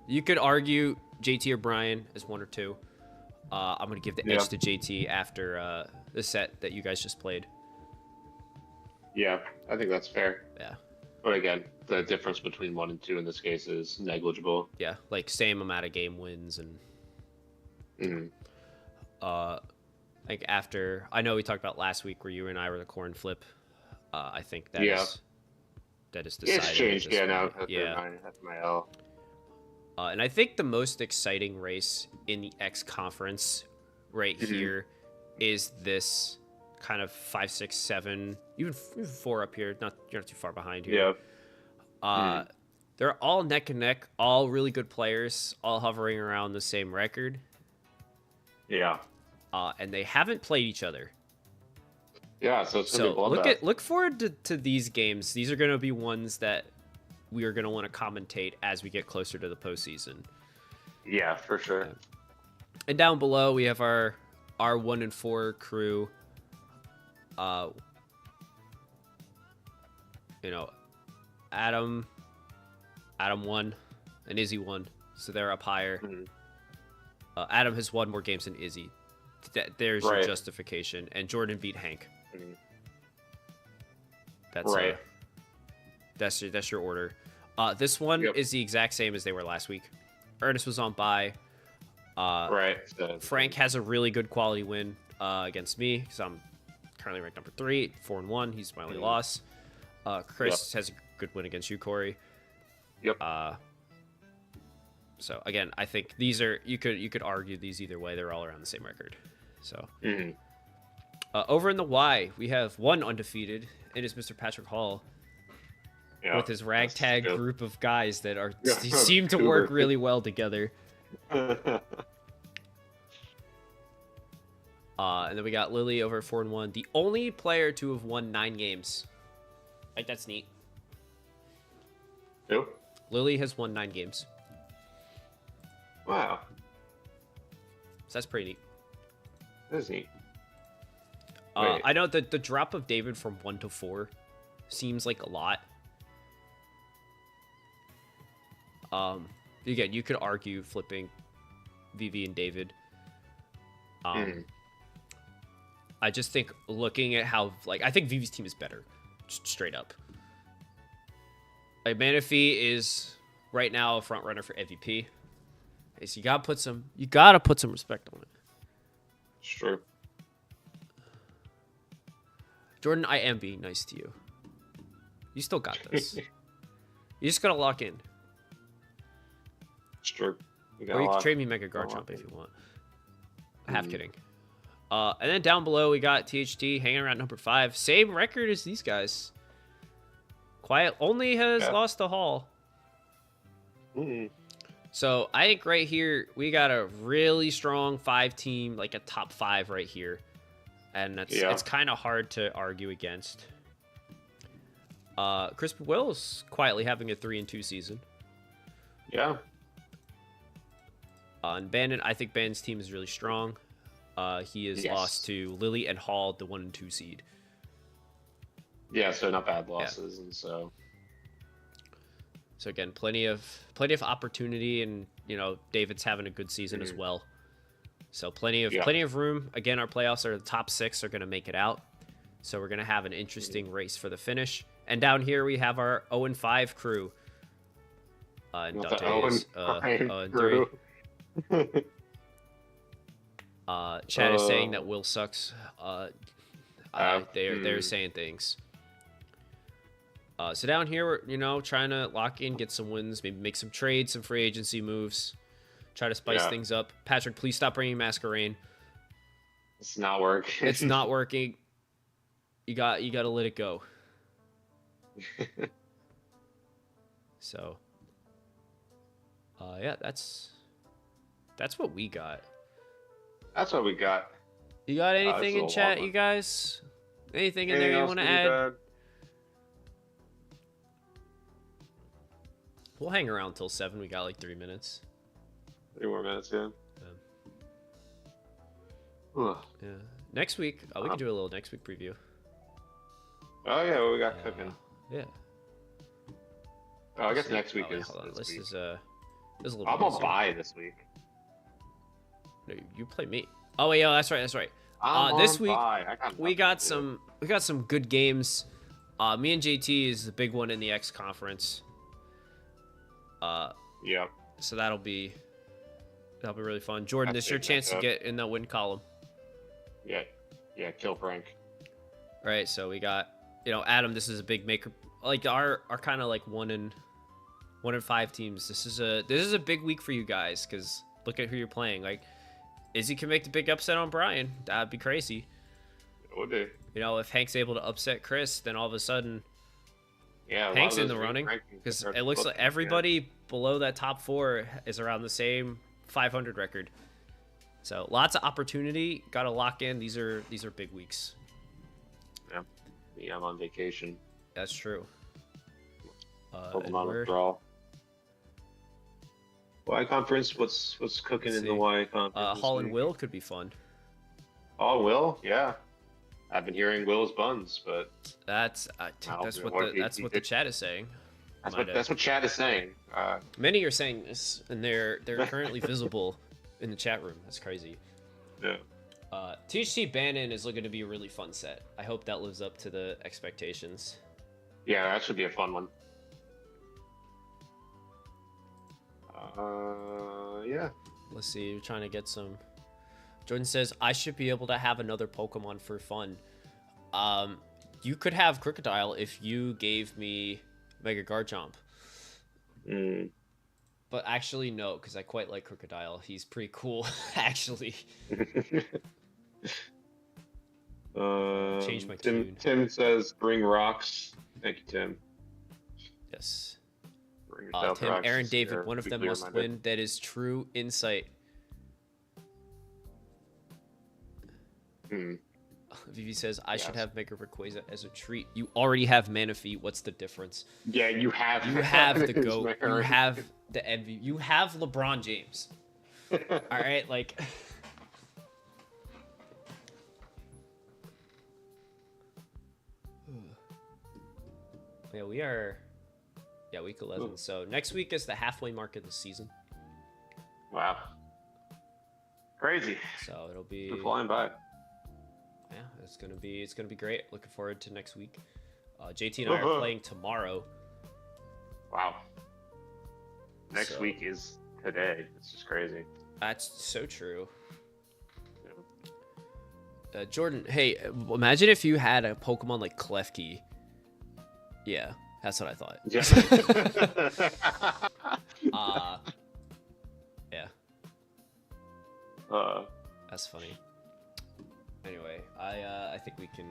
you could argue JT or Brian as 1 or 2. I'm gonna give the edge to JT after the set that you guys just played. Yeah, I think that's fair. Yeah. But again, the difference between 1 and 2 in this case is negligible. Yeah, like same amount of game wins and. Like after, I know we talked about last week where you and I were the corn flip. I think that is decided. It's changed, now. That's my L. And I think the most exciting race in the X conference right here is this kind of 5, 6, 7, even 4 up here. You're not too far behind here. Yeah. They're all neck and neck, all really good players, all hovering around the same record. Yeah. And they haven't played each other. Yeah, so it's gonna be look forward to these games. These are gonna be ones that we are gonna want to commentate as we get closer to the postseason. Yeah, for sure. And down below we have our 1 and 4 crew. You know, Adam 1 and Izzy 1, so they're up higher. Adam has won more games than Izzy. There's your justification. And Jordan beat Hank. That's your order. This one is the exact same as they were last week. Ernest was on bye. Right. Frank has a really good quality win against me because I'm currently ranked number 3, 4-1. He's my only loss. Chris has a good win against you, Corey. Yep. So again, I think these are you could argue these either way. They're all around the same record. So over in the Y, we have one undefeated. It is Mr. Patrick Hall with his ragtag group of guys that are seem to work really well together. And then we got Lily over 4-1, the only player to have won 9 games. Like, that's neat. Who? Lily has won 9 games. Wow. So that's pretty neat. That is neat. I know that the drop of David from 1 to 4 seems like a lot. Again, you could argue flipping Vivi and David. I just think looking at how, like, I think Vivi's team is better, straight up. Like, Manaphy is right now a front runner for MVP. So you gotta put some respect on it. It's true. Jordan, I am being nice to you. You still got this. You just gotta lock in. It's true. Or you can trade me Mega Garchomp if you want. Half kidding. And then down below, we got THT hanging around number 5. Same record as these guys. Quiet only has lost to Hall. So I think right here, we got a really strong 5 team, like a top 5 right here. And it's kind of hard to argue against. Crispin Wills quietly having a 3-2 season. Yeah. And Bandon, I think Bandon's team is really strong. He has lost to Lily and Hall, the 1 and 2 seed. Yeah, so not bad losses, and so. So again, plenty of opportunity, and David's having a good season as well. So plenty of room. Again, our playoffs are the top 6 are going to make it out. So we're going to have an interesting race for the finish. And down here we have our 0-5 crew. And Dante's 0-3. Chad is saying that Will sucks. They're saying things. So down here, we're trying to lock in, get some wins, maybe make some trades, some free agency moves, try to spice things up. Patrick, please stop bringing Masquerain. It's not working. It's not working. You got to let it go. So, that's what we got. That's what we got. You got anything in chat, you guys? Anything in there you want to add? We'll hang around till 7. We got like 3 minutes. 3 more minutes, yeah. Yeah. Next week, we can do a little next week preview. Oh yeah, what we got cooking? Yeah. Oh, I guess next week is. Hold on. This is a little. I'm on bye this week. No, you play me. Oh wait, yeah, that's right. This week we got some good games. Me and JT is the big one in the X conference. Yeah. So that'll be really fun. Jordan, this is your chance to get in the win column. Yeah, kill Frank. Right, so we got, Adam, this is a big maker. Like our kind of like 1 and 5 teams. This is a big week for you guys because look at who you're playing. Like, Izzy can make the big upset on Brian. That'd be crazy. It would be. If Hank's able to upset Chris, then all of a sudden, yeah, Hank's in the running because it looks like everybody below that top 4 is around the same 500 record. So lots of opportunity. Got to lock in. These are big weeks. Yeah, I'm on vacation. That's true. Pokemon withdrawal. Y conference. What's cooking in the Y conference? Hall and Will could be fun. Oh, Will, yeah. I've been hearing Will's buns, but that's what the chat is saying. That's what chat is saying. Many are saying this, and they're currently visible in the chat room. That's crazy. Yeah. THT Bannon is looking to be a really fun set. I hope that lives up to the expectations. Yeah, that should be a fun one. Yeah. Let's see. We're trying to get some. Jordan says I should be able to have another Pokemon for fun. You could have Crocodile if you gave me Mega Garchomp. But actually, no, because I quite like Crocodile. He's pretty cool, actually. Change my tune. Tim says, "Bring rocks." Thank you, Tim. Yes. Bring Tim, rocks Aaron, this David, year. one of them Weekly must reminder. win. That is true insight. Vivi says, I should have Mega Rayquaza as a treat. You already have Manaphy. What's the difference? Yeah, you have. You have the His GOAT. You Mega- have the MVP. You have LeBron James. All right, like... Yeah, we are... Yeah, week 11. Ooh. So next week is the halfway mark of the season. Wow. Crazy. So it'll be... We're flying by. Yeah, it's gonna be great. Looking forward to next week. JT and I are playing tomorrow. Wow. Next So- week is today. It's just crazy. That's so true. Jordan, hey, imagine if you had a Pokemon like Klefki. Yeah, that's what I thought. Yeah. Yeah, that's funny. Anyway, I think we can.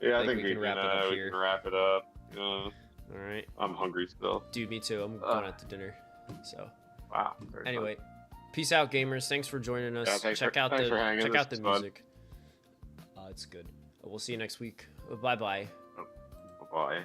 Yeah, I think we can wrap it up we here. can wrap it up. All right, I'm hungry still. dude, me too. I'm going out to dinner. So Wow. very anyway, peace out, gamers. Thanks for joining us. Yeah, thanks check for- out thanks the for hanging. check This out the was fun. music. It's good. We'll see you next week. Bye bye. fun. Bye.